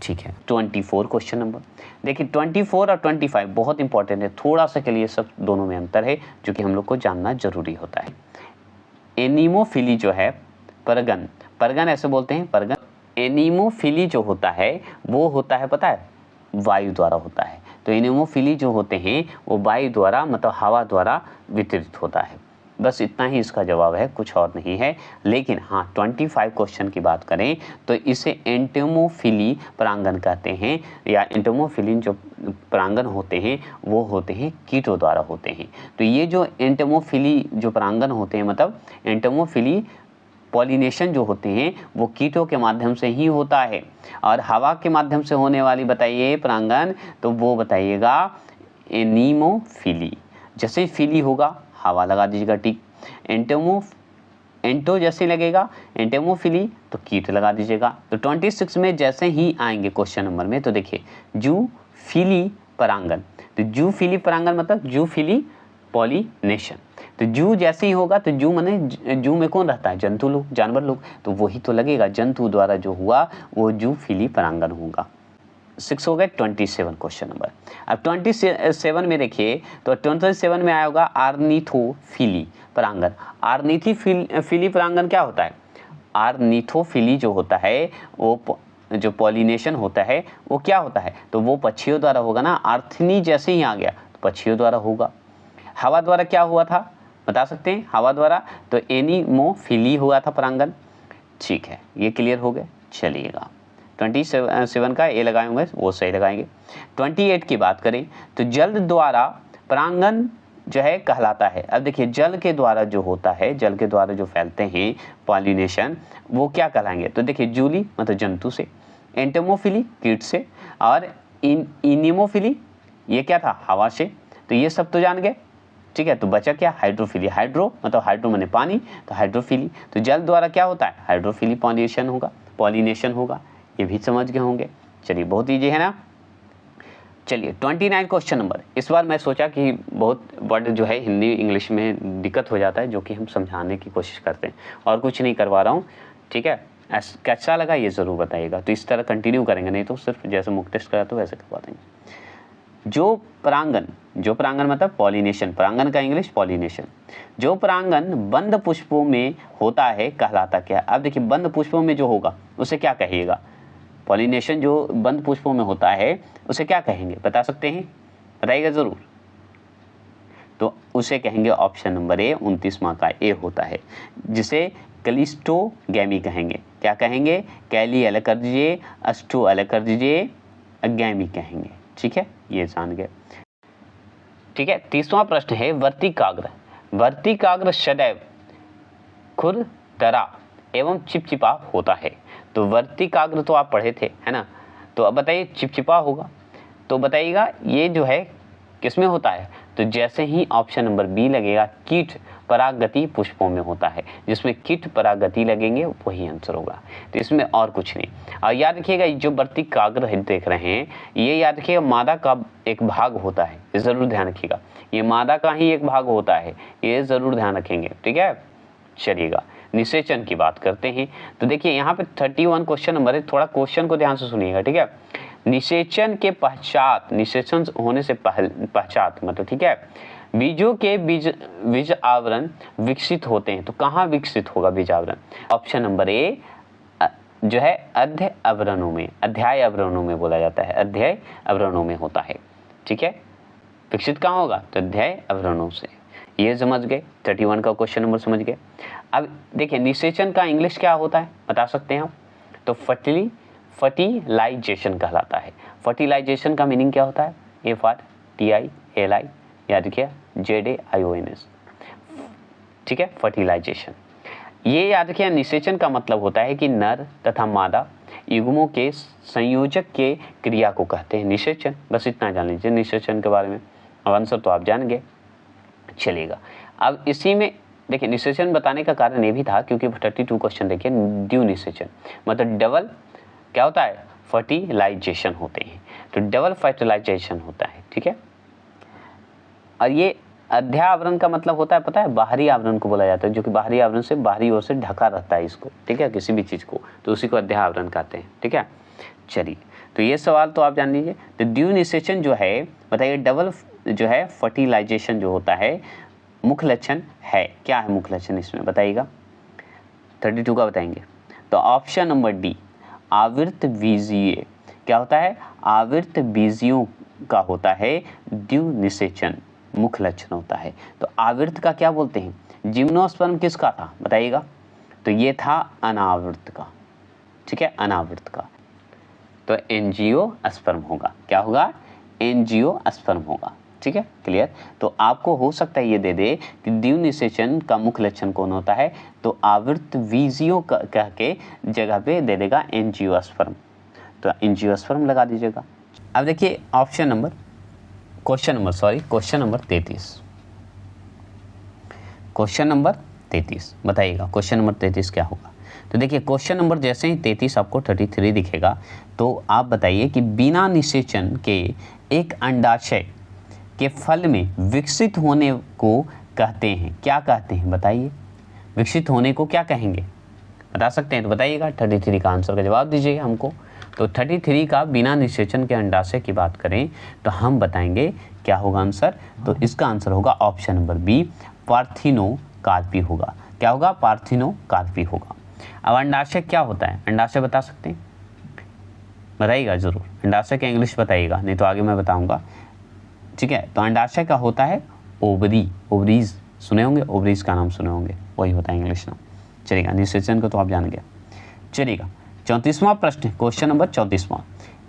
ठीक है 24 क्वेश्चन नंबर देखिए, 24 और 25 बहुत इंपॉर्टेंट है, थोड़ा सा के लिए सब दोनों में अंतर है जो कि हम लोग को जानना जरूरी होता है। एनीमोफिली जो है, परगन, परगन ऐसे बोलते हैं, परगन। एनीमोफिली जो होता है वो होता है पता है, वायु द्वारा होता है। तो एनीमोफिली जो होते हैं वो वायु द्वारा मतलब हवा द्वारा वितरित होता है। बस इतना ही इसका जवाब है, कुछ और नहीं है। लेकिन हाँ 25 क्वेश्चन की बात करें तो इसे एंटोमोफिली परांगण कहते हैं, या एंटोमोफिली जो परांगण होते हैं वो होते हैं कीटों द्वारा होते हैं। तो ये जो एंटोमोफिली जो परांगण होते हैं मतलब एंटोमोफिली पॉलिनेशन जो होते हैं वो कीटों के माध्यम से ही होता है। और हवा के माध्यम से होने वाली बताइए परांगण, तो वो बताइएगा एनीमोफिली। जैसे फिली होगा हवा लगा दीजिएगा टिक, एंटो जैसे लगेगा एंटेमोफिली तो कीट लगा दीजिएगा। तो 26 में जैसे ही आएंगे क्वेश्चन नंबर में तो देखिए जूफिली परांगण, तो जूफिली परांगण मतलब जूफिली पॉलिनेशन। तो जू जैसे ही होगा तो जू माने जू में कौन रहता है? जंतु लोग, जानवर लोग, तो वही तो लगेगा, जंतु द्वारा जो हुआ वो जूफिली परांगण होगा। 6 हो गए 27 क्वेश्चन नंबर। अब 27 में देखिए, तो 27 में आया होगा आर्निथोफिली परांगण। आर्निथोफिली परांगण क्या होता है? आर्निथोफिली जो होता है वो जो पॉलिनेशन होता है वो क्या होता है? तो वो पक्षियों द्वारा होगा ना, आर्थनी जैसे ही आ गया तो पक्षियों द्वारा होगा। हवा द्वारा क्या हुआ था बता सकते हैं? हवा द्वारा तो एनीमोफिली हुआ था परांगण। ठीक है ये क्लियर हो गए। चलिएगा 27 का ए लगाए होंगे वो सही लगाएंगे। 28 की बात करें तो जल द्वारा परांगण जो है कहलाता है। अब देखिए जल के द्वारा जो होता है, जल के द्वारा जो फैलते हैं पॉलिनेशन वो क्या कहलाएंगे? तो देखिए जूली मतलब जंतु से, एंटोमोफिली कीट से, और इनीमोफिली ये क्या था? हवा से। तो ये सब तो जान गए, ठीक है। तो बचा क्या? हाइड्रोफिली। हाइड्रो मतलब हाइड्रो माने पानी, तो हाइड्रोफिली। तो जल द्वारा क्या होता है? हाइड्रोफिली पॉलिनेशन होगा, पॉलिनेशन होगा, ये भी समझ गए होंगे। चलिए बहुत ईजी है ना। चलिए 29 क्वेश्चन नंबर। इस बार मैं सोचा कि बहुत वर्ड जो है हिंदी इंग्लिश में दिक्कत हो जाता है जो कि हम समझाने की कोशिश करते हैं, और कुछ नहीं करवा रहा हूँ, ठीक है। कैसा लगा ये ज़रूर बताइएगा। तो इस तरह कंटिन्यू करेंगे, नहीं तो सिर्फ जैसे मुक टेस्ट करा तो वैसे करवा देंगे। जो परांगण मतलब पॉलिनेशन, परांगण का इंग्लिश पॉलिनेशन। जो परांगण बंद पुष्पों में होता है कहलाता क्या? अब देखिए बंद पुष्पों में जो होगा उसे क्या कहिएगा? पॉलिनेशन जो बंद पुष्पों में होता है उसे क्या कहेंगे बता सकते हैं? बताइएगा ज़रूर। तो उसे कहेंगे ऑप्शन नंबर ए 29वां का ए होता है, जिसे क्लिस्टोगैमी कहेंगे। क्या कहेंगे? कैली अलग कर दीजिए, अस्टो अलग कर दीजिए, गैमी कहेंगे। ठीक है ये जान गए। ठीक है 30वां प्रश्न है वर्तिकाग्र। वर्तिकाग्र सदैव खुरदरा एवं चिपचिपा होता है। तो वर्तिकाग्र तो आप पढ़े थे है ना, तो अब बताइए चिपचिपा होगा तो बताइएगा ये जो है किसमें होता है? तो जैसे ही ऑप्शन नंबर बी लगेगा कीट परागति पुष्पों में होता है, जिसमें कीट परागति लगेंगे वही आंसर होगा। तो इसमें और कुछ नहीं। और याद रखिएगा जो वर्तिकाग्र देख रहे हैं ये याद रखिएगा मादा का एक भाग होता है, ये जरूर ध्यान रखिएगा, ये मादा का ही एक भाग होता है, ये जरूर ध्यान रखेंगे, ठीक है। चलिएगा निषेचन की बात करते हैं। तो देखिए यहाँ पे 31 क्वेश्चन नंबर है, थोड़ा क्वेश्चन को ध्यान से सुनिएगा, ठीक है। निषेचन के पश्चात, निषेचन होने से पश्चात मतलब, ठीक है, बीजों के बीज आवरण विकसित होते हैं। तो कहाँ विकसित होगा बीज आवरण? ऑप्शन नंबर ए जो है अध्याय आवरणों में, अध्याय आवरणों में बोला जाता है, अध्याय आवरणों में होता है, ठीक है। विकसित कहाँ होगा? तो अध्याय आवरणों से। ये समझ गए, 31 का क्वेश्चन नंबर समझ गए। अब देखिए निषेचन का इंग्लिश क्या होता है बता सकते हैं आप? तो फर्टिलाइजेशन कहलाता है। फर्टिलाइजेशन का मीनिंग क्या होता है? FRTILI, याद रखिए ZAIONS, ठीक है, फर्टिलाइजेशन। ये याद रखिए निषेचन का मतलब होता है कि नर तथा मादा युग्मों के संयोजक के क्रिया को कहते हैं निषेचन। बस इतना जान लीजिए निषेचन के बारे में। अब आंसर तो आप जान गए। चलेगा अब इसी में देखिए निषेचन बताने का कारण ये भी था क्योंकि 32 क्वेश्चन देखिए ड्यू निषेचन मतलब डबल क्या होता है? फर्टिलाइजेशन होते हैं। तो डबल फर्टिलाइजेशन होता है, ठीक है। और ये अध्याय आवरण का मतलब होता है पता है? बाहरी आवरण को बोला जाता है, जो कि बाहरी आवरण से बाहरी ओर से ढका रहता है इसको, ठीक है, किसी भी चीज़ को, तो उसी को अध्याय आवरण कहते हैं, ठीक है। चलिए तो ये सवाल तो आप जान लीजिए। तो ड्यू निषेचन जो है बताइए डबल जो है फर्टिलाइजेशन जो होता है मुख्य लक्षण है, क्या है मुख्य लक्षण इसमें बताइएगा? 32 का बताएंगे। तो ऑप्शन नंबर डी आवृत बीजीय क्या होता है? आवृत बीजियों का होता है ड्यू निषेचन मुख्य लक्षण होता है। तो आवृत का क्या बोलते हैं? जिम्नोस्पर्म किसका था बताइएगा? तो ये था अनावृत का, ठीक है, अनावृत का। तो एंजियोस्पर्म होगा, क्या होगा? एंजियोस्पर्म होगा, ठीक है, क्लियर। तो आपको हो सकता है ये दे दे कि ड्यू निषेचन का मुख्य लक्षण कौन होता है, तो आवृत बीजियों कह के जगह पे दे देगा एंजियोस्पर्म, तो एंजियोस्पर्म लगा दीजिएगा। अब देखिए क्वेश्चन नंबर 33, क्वेश्चन नंबर 33 बताइएगा क्वेश्चन नंबर 33 क्या होगा? तो देखिए क्वेश्चन नंबर जैसे ही 33 आपको 33 दिखेगा तो आप बताइए कि बिना निषेचन के एक अंडाशय के फल में विकसित होने को कहते हैं, क्या कहते हैं बताइए? विकसित होने को क्या कहेंगे बता सकते हैं? तो बताइएगा 33 का आंसर का जवाब दीजिए हमको। तो 33 का बिना निषेचन के अंडाशय की बात करें तो हम बताएंगे क्या होगा आंसर? तो इसका आंसर होगा ऑप्शन नंबर बी पार्थिनोकार्पी होगा। क्या होगा? पार्थिनोकार्पी होगा। अब अंडाशय क्या होता है? अंडाशय बता सकते हैं? बताइएगा जरूर, अंडाशय का इंग्लिश बताइएगा, नहीं तो आगे मैं बताऊंगा, ठीक है। तो अंडाशय का होता है ओवरी, ओवरीज सुने होंगे, ओवरीज का नाम सुने होंगे, वही होता है इंग्लिश नाम। चलिएगा निषेचन को तो आप जान गए। चलिएगा 34वां प्रश्न, क्वेश्चन नंबर 34वां।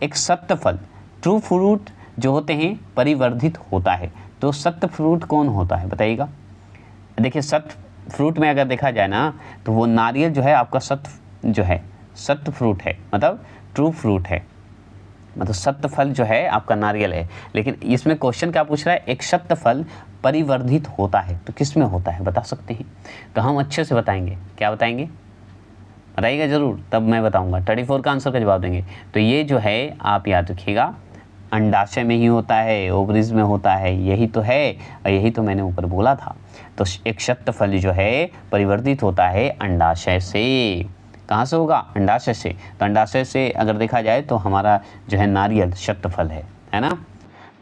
एक सत्य फल ट्रू फ्रूट जो होते हैं परिवर्धित होता है, तो सत्य फ्रूट कौन होता है बताइएगा? देखिए सत्य फ्रूट में अगर देखा जाए ना तो वो नारियल जो है आपका सत्य जो है सत्य फ्रूट है, मतलब ट्रू फ्रूट है, मतलब सत्य फल जो है आपका नारियल है। लेकिन इसमें क्वेश्चन क्या पूछ रहा है? एक सत्य फल परिवर्धित होता है, तो किस में होता है बता सकते हैं? तो हम अच्छे से बताएंगे, क्या बताएंगे बताइएगा जरूर, तब मैं बताऊंगा। 34 का आंसर का जवाब देंगे। तो ये जो है आप याद रखिएगा अंडाशय में ही होता है, ओवरीज में होता है, यही तो है और यही तो मैंने ऊपर बोला था। तो एक सत्य फल जो है परिवर्तित होता है अंडाशय से। कहाँ से होगा? अंडाशय से। तो अंडाशय से अगर देखा जाए तो हमारा जो है नारियल सत्य फल है ना।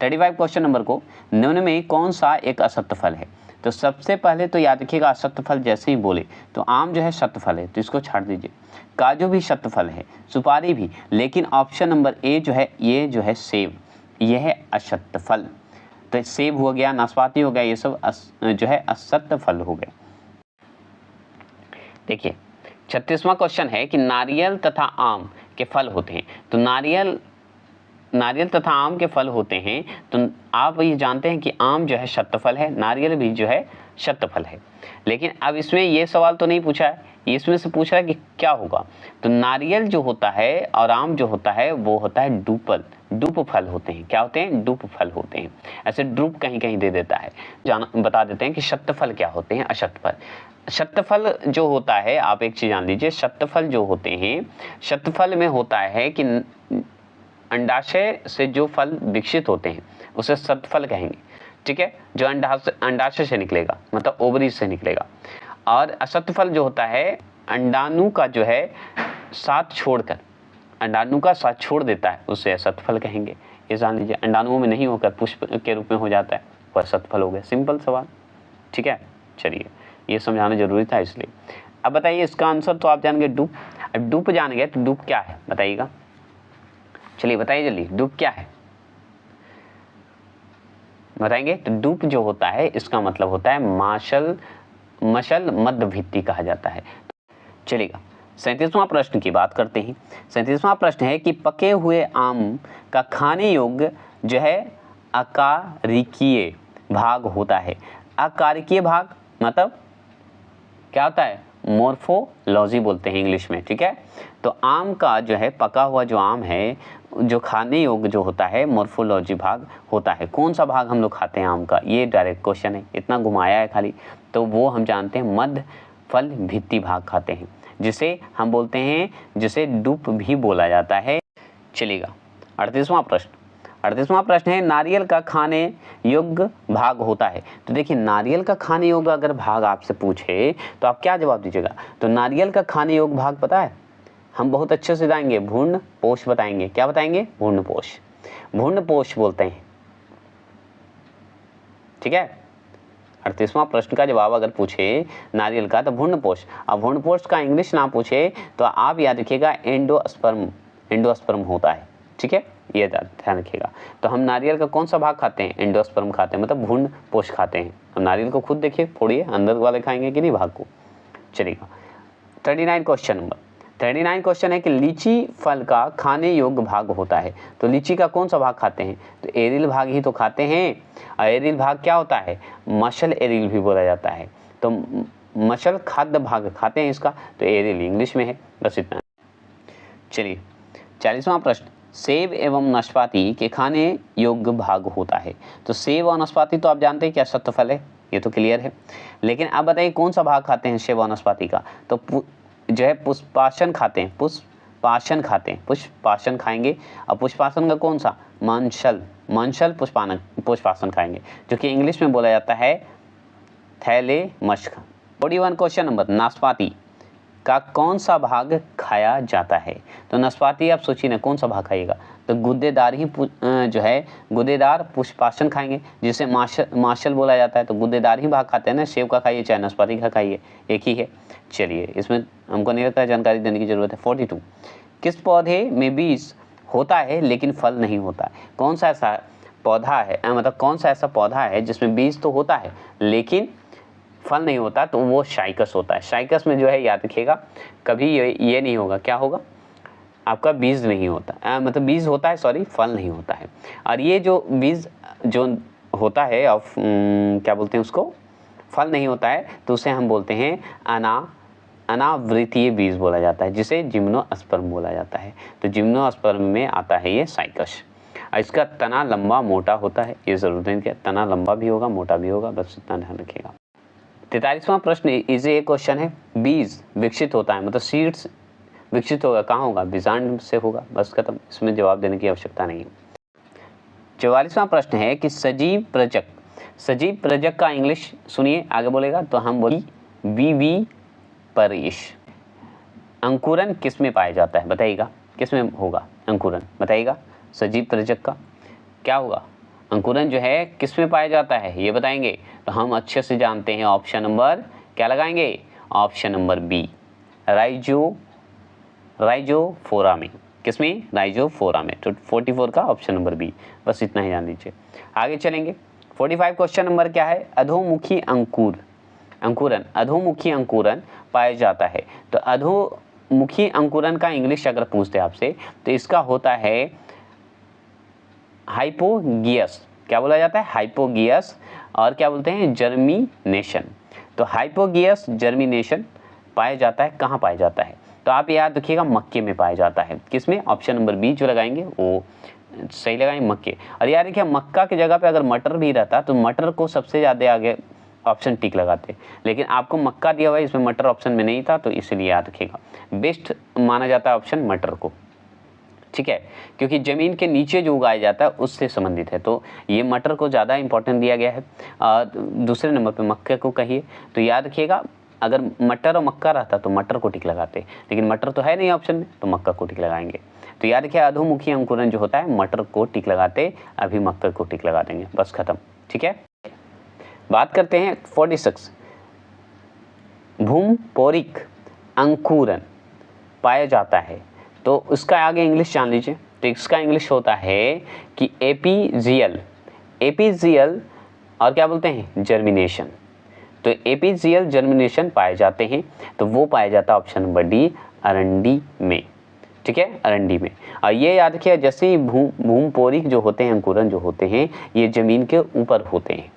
35 क्वेश्चन नंबर को, निम्न में कौन सा एक असत्य फल है? तो सबसे पहले तो याद रखिएगा असत्य फल जैसे ही बोले तो आम जो है सत्य फल है, तो इसको छाड़ दीजिए। काजू भी सत्य फल है, सुपारी भी, लेकिन ऑप्शन नंबर ए जो है ये जो है सेब, यह है असत्य फल। तो सेब हो गया, नाशपाती हो गया, ये सब जो है असत्य फल हो गए। देखिए 36वां क्वेश्चन है कि नारियल तथा आम के फल होते हैं। तो नारियल तथा आम के फल होते हैं, तो आप ये जानते हैं कि आम जो है सत्य फल है, नारियल भी जो है सत्य फल है। लेकिन अब इसमें ये सवाल तो नहीं पूछा है, इसमें से पूछ रहा है कि क्या होगा? तो नारियल जो होता है और आम जो होता है वो होता है डुपल, डूप फल होते हैं। क्या होते हैं? डूप फल होते हैं। ऐसे ड्रूप कहीं कहीं दे देता है। बता देते हैं कि शतफल क्या होते हैं, अशतफल। शतफल जो होता है, आप एक चीज जान लीजिए, शतफल जो होते हैं, शतफल में होता है कि अंडाशय से जो फल विकसित होते हैं उसे शतफल कहेंगे। ठीक है, जो अंडाशय से निकलेगा, मतलब ओवरी से निकलेगा। और असतफल जो होता है, अंडाणु का जो है साथ छोड़कर, अंडाणु का साथ छोड़ देता है, उसे असतफल कहेंगे। ये जान लीजिए, अंडाणुओं में नहीं होकर पुष्प के रूप में हो जाता है, वह असतफल हो गया। सिंपल सवाल। ठीक है, चलिए, ये समझाना जरूरी था इसलिए। अब बताइए इसका आंसर तो आप जान गए डूप। अब डूप जान गए तो डूप क्या है बताइएगा। चलिए बताइए जल्दी, डूप क्या है बताएंगे। तो डूप जो होता है इसका मतलब होता है मशल मध्य भित्ति कहा जाता है। चलिएगा, 37वां प्रश्न की बात करते हैं। 37वां प्रश्न है कि पके हुए आम का खाने योग्य जो है अकारिकीय भाग होता है। अकारिकीय भाग मतलब क्या होता है? मोर्फोलॉजी बोलते हैं इंग्लिश में। ठीक है, तो आम का जो है, पका हुआ जो आम है, जो खाने योग्य जो होता है, मोर्फोलॉजी भाग होता है। कौन सा भाग हम लोग खाते हैं आम का? ये डायरेक्ट क्वेश्चन है, इतना घुमाया है खाली। तो वो हम जानते हैं मध्य फल भित्ति भाग खाते हैं, जिसे हम बोलते हैं, जिसे डूप भी बोला जाता है। चलिएगा, 38वां प्रश्न। 38वां प्रश्न है नारियल का खाने योग्य भाग होता है। तो देखिए, नारियल का खाने योग्य अगर भाग आपसे पूछे तो आप क्या जवाब दीजिएगा? तो नारियल का खाने योग्य भाग पता है, हम बहुत अच्छे से जाएंगे, भूर्ण पोष बताएंगे। क्या बताएंगे? भूर्ण पोष। भूर्ण पोष बोलते हैं। ठीक है, 38वां प्रश्न का जवाब अगर पूछे नारियल का तो भूर्ण पोष। अब भूर्ण पोष का इंग्लिश ना पूछे तो आप याद रखिएगा एंडोस्पर्म, एंडोस्पर्म होता है। ठीक है, ये ध्यान रखिएगा। तो हम नारियल का कौन सा भाग खाते हैं? एंडोस्पर्म खाते हैं, मतलब भूर्ण पोष खाते हैं। हम नारियल को खुद देखिए, फोड़िए, अंदर वाले खाएंगे कि नहीं भाग को। चलिएगा, 39 क्वेश्चन नंबर। 39 क्वेश्चन है कि लीची फल का खाने योग्य भाग होता है। तो लीची का कौन सा भाग खाते हैं? तो एरिल भाग ही तो खाते हैं। और एरिल भाग क्या होता है? मशल एरिल भी बोला जाता है। तो मशल खाद्य भाग खाते हैं इसका, तो एरिल इंग्लिश में है। बस इतना। चलिए, 40वां प्रश्न, सेब एवं नाशपाती के खाने योग्य भाग होता है। तो सेब और नाशपाती तो आप जानते हैं क्या शतफल है, ये तो क्लियर है। लेकिन अब बताइए कौन सा भाग खाते हैं सेब और नाशपाती का? तो जो है पुष्पासन खाते हैं, पुष्पासन खाते हैं, पुष्पासन खाएंगे। और पुष्पासन का कौन सा? मांसल पुष्पासन खाएंगे, जो कि इंग्लिश में बोला जाता है थैलेमस। 41 क्वेश्चन नंबर, नाशपाती का कौन सा भाग खाया जाता है? तो नाशपाती आप सोचिए ना, कौन सा भाग खाइएगा? तो गुद्देदार ही जो है, गुद्देदार पुष्पासन खाएंगे, जिसे माशल बोला जाता है। तो गुद्देदार ही भाग खाते हैं ना, सेब का खाइए चाहे नाशपाती का खाइए, एक ही है। चलिए, इसमें हमको नहीं लगता है जानकारी देने की जरूरत है। 42, किस पौधे में बीज होता है लेकिन फल नहीं होता? कौन सा ऐसा पौधा है, मतलब कौन सा ऐसा पौधा है जिसमें बीज तो होता है लेकिन फल नहीं होता? तो वो शाइकस होता है। शाइकस में जो है, याद रखिएगा, कभी ये नहीं होगा, क्या होगा? आपका बीज नहीं होता, मतलब बीज होता है, सॉरी, फल नहीं होता है। और ये जो बीज जो होता है, ऑफ क्या बोलते हैं उसको, फल नहीं होता है, तो उसे हम बोलते हैं अनावृतीय बीज बोला जाता है, जिसे जिम्नोस्पर्म बोला जाता है। तो जिम्नोस्पर्म में आता है ये शाइकस। इसका तना लंबा मोटा होता है, ये जरूर ध्यान रखिए, तना लंबा भी होगा मोटा भी होगा, बस इतना ध्यान रखिएगा। 43वां प्रश्न इजी एक क्वेश्चन है, बीज विकसित होता है, मतलब सीड्स विकसित होगा, कहाँ होगा? बीजांड से होगा, बस खत्म, इसमें जवाब देने की आवश्यकता नहीं है। 44वां प्रश्न है कि सजीव प्रजक का इंग्लिश सुनिए, आगे बोलेगा तो हम बोले वी परिश। अंकुरन किस में पाया जाता है बताइएगा, किस में होगा अंकुरन बताइएगा? सजीव प्रजक का क्या होगा? अंकुरन जो है किस में पाया जाता है ये बताएंगे। तो हम अच्छे से जानते हैं, ऑप्शन नंबर क्या लगाएंगे? ऑप्शन नंबर बी, राइजोफोरा में। किसमें? राइजोफोरा में। तो 44 का ऑप्शन नंबर बी, बस इतना ही जान लीजिए। आगे चलेंगे, 45 क्वेश्चन नंबर क्या है? अधोमुखी अधोमुखी अंकुरन पाया जाता है। तो अधोमुखी अंकुरन का इंग्लिश अगर पूछते आपसे तो इसका होता है हाइपोगियस। क्या बोला जाता है? हाइपोगियस। और क्या बोलते हैं? जर्मिनेशन। तो हाइपोगियस जर्मिनेशन पाया जाता है, कहाँ पाया जाता है? तो आप याद रखिएगा, मक्के में पाया जाता है। किसमें? ऑप्शन नंबर बी जो लगाएंगे वो सही लगाएंगे मक्के। और यार देखिए मक्का की जगह पे अगर मटर भी रहता तो मटर को सबसे ज़्यादा आगे ऑप्शन टिक लगाते, लेकिन आपको मक्का दिया हुआ है, इसमें मटर ऑप्शन में नहीं था, तो इसलिए याद रखिएगा बेस्ट माना जाता है ऑप्शन मटर को, ठीक है, क्योंकि ज़मीन के नीचे जो उगाया जाता है उससे संबंधित है, तो ये मटर को ज़्यादा इंपॉर्टेंट दिया गया है। दूसरे नंबर पे मक्के को कहिए, तो याद रखिएगा अगर मटर और मक्का रहता तो मटर को टिक लगाते, लेकिन मटर तो है नहीं ऑप्शन में, तो मक्का को टिक लगाएंगे। तो याद रखिए अधोमुखी अंकुरण जो होता है मटर को टिक लगाते, अभी मक्का को टिक लगा देंगे, बस खत्म, ठीक है। बात करते हैं 46, भूमपोरिक अंकुरण पाया जाता है, तो उसका आगे इंग्लिश जान लीजिए। तो इसका इंग्लिश होता है कि एपीजियल, एपीजियल और क्या बोलते हैं जर्मिनेशन। तो एपीजियल जर्मिनेशन पाए जाते हैं, तो वो पाया जाता है ऑप्शन नंबर डी अरंडी में, ठीक है, अरंडी में। और ये याद रखिए जैसे ही भूमपोरिक जो होते हैं अंकुरण जो होते हैं ये ज़मीन के ऊपर होते हैं,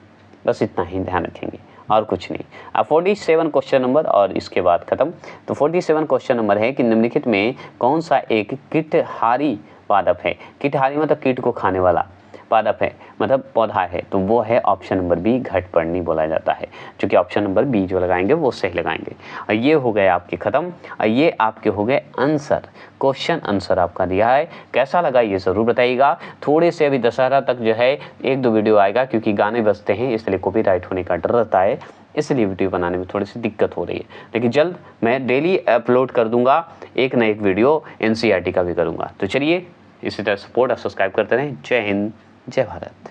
बस इतना ही ध्यान रखेंगे और कुछ नहीं। अब 47 क्वेश्चन नंबर और इसके बाद खत्म। तो 47 क्वेश्चन नंबर है कि निम्नलिखित में कौन सा एक कीटहारी पादप है। कीटहारी मतलब कीट को खाने वाला पादप है, मतलब पौधा है, तो वो है ऑप्शन नंबर बी घटपर्णी बोला जाता है, क्योंकि ऑप्शन नंबर बी जो लगाएंगे वो सही लगाएंगे। और ये हो गए आपके ख़त्म, और ये आपके हो गए आंसर, क्वेश्चन आंसर आपका दिया है। कैसा लगा ये ज़रूर बताइएगा। थोड़े से अभी दशहरा तक जो है 1-2 वीडियो आएगा, क्योंकि गाने बजते हैं इसलिए कॉपीराइट होने का डर रहता है, इसलिए वीडियो बनाने में थोड़ी सी दिक्कत हो रही है, लेकिन जल्द मैं डेली अपलोड कर दूंगा एक न एक वीडियो, NCERT का भी करूँगा। तो चलिए इसी तरह सपोर्ट और सब्सक्राइब करते रहें। जय हिंद, जय भारत।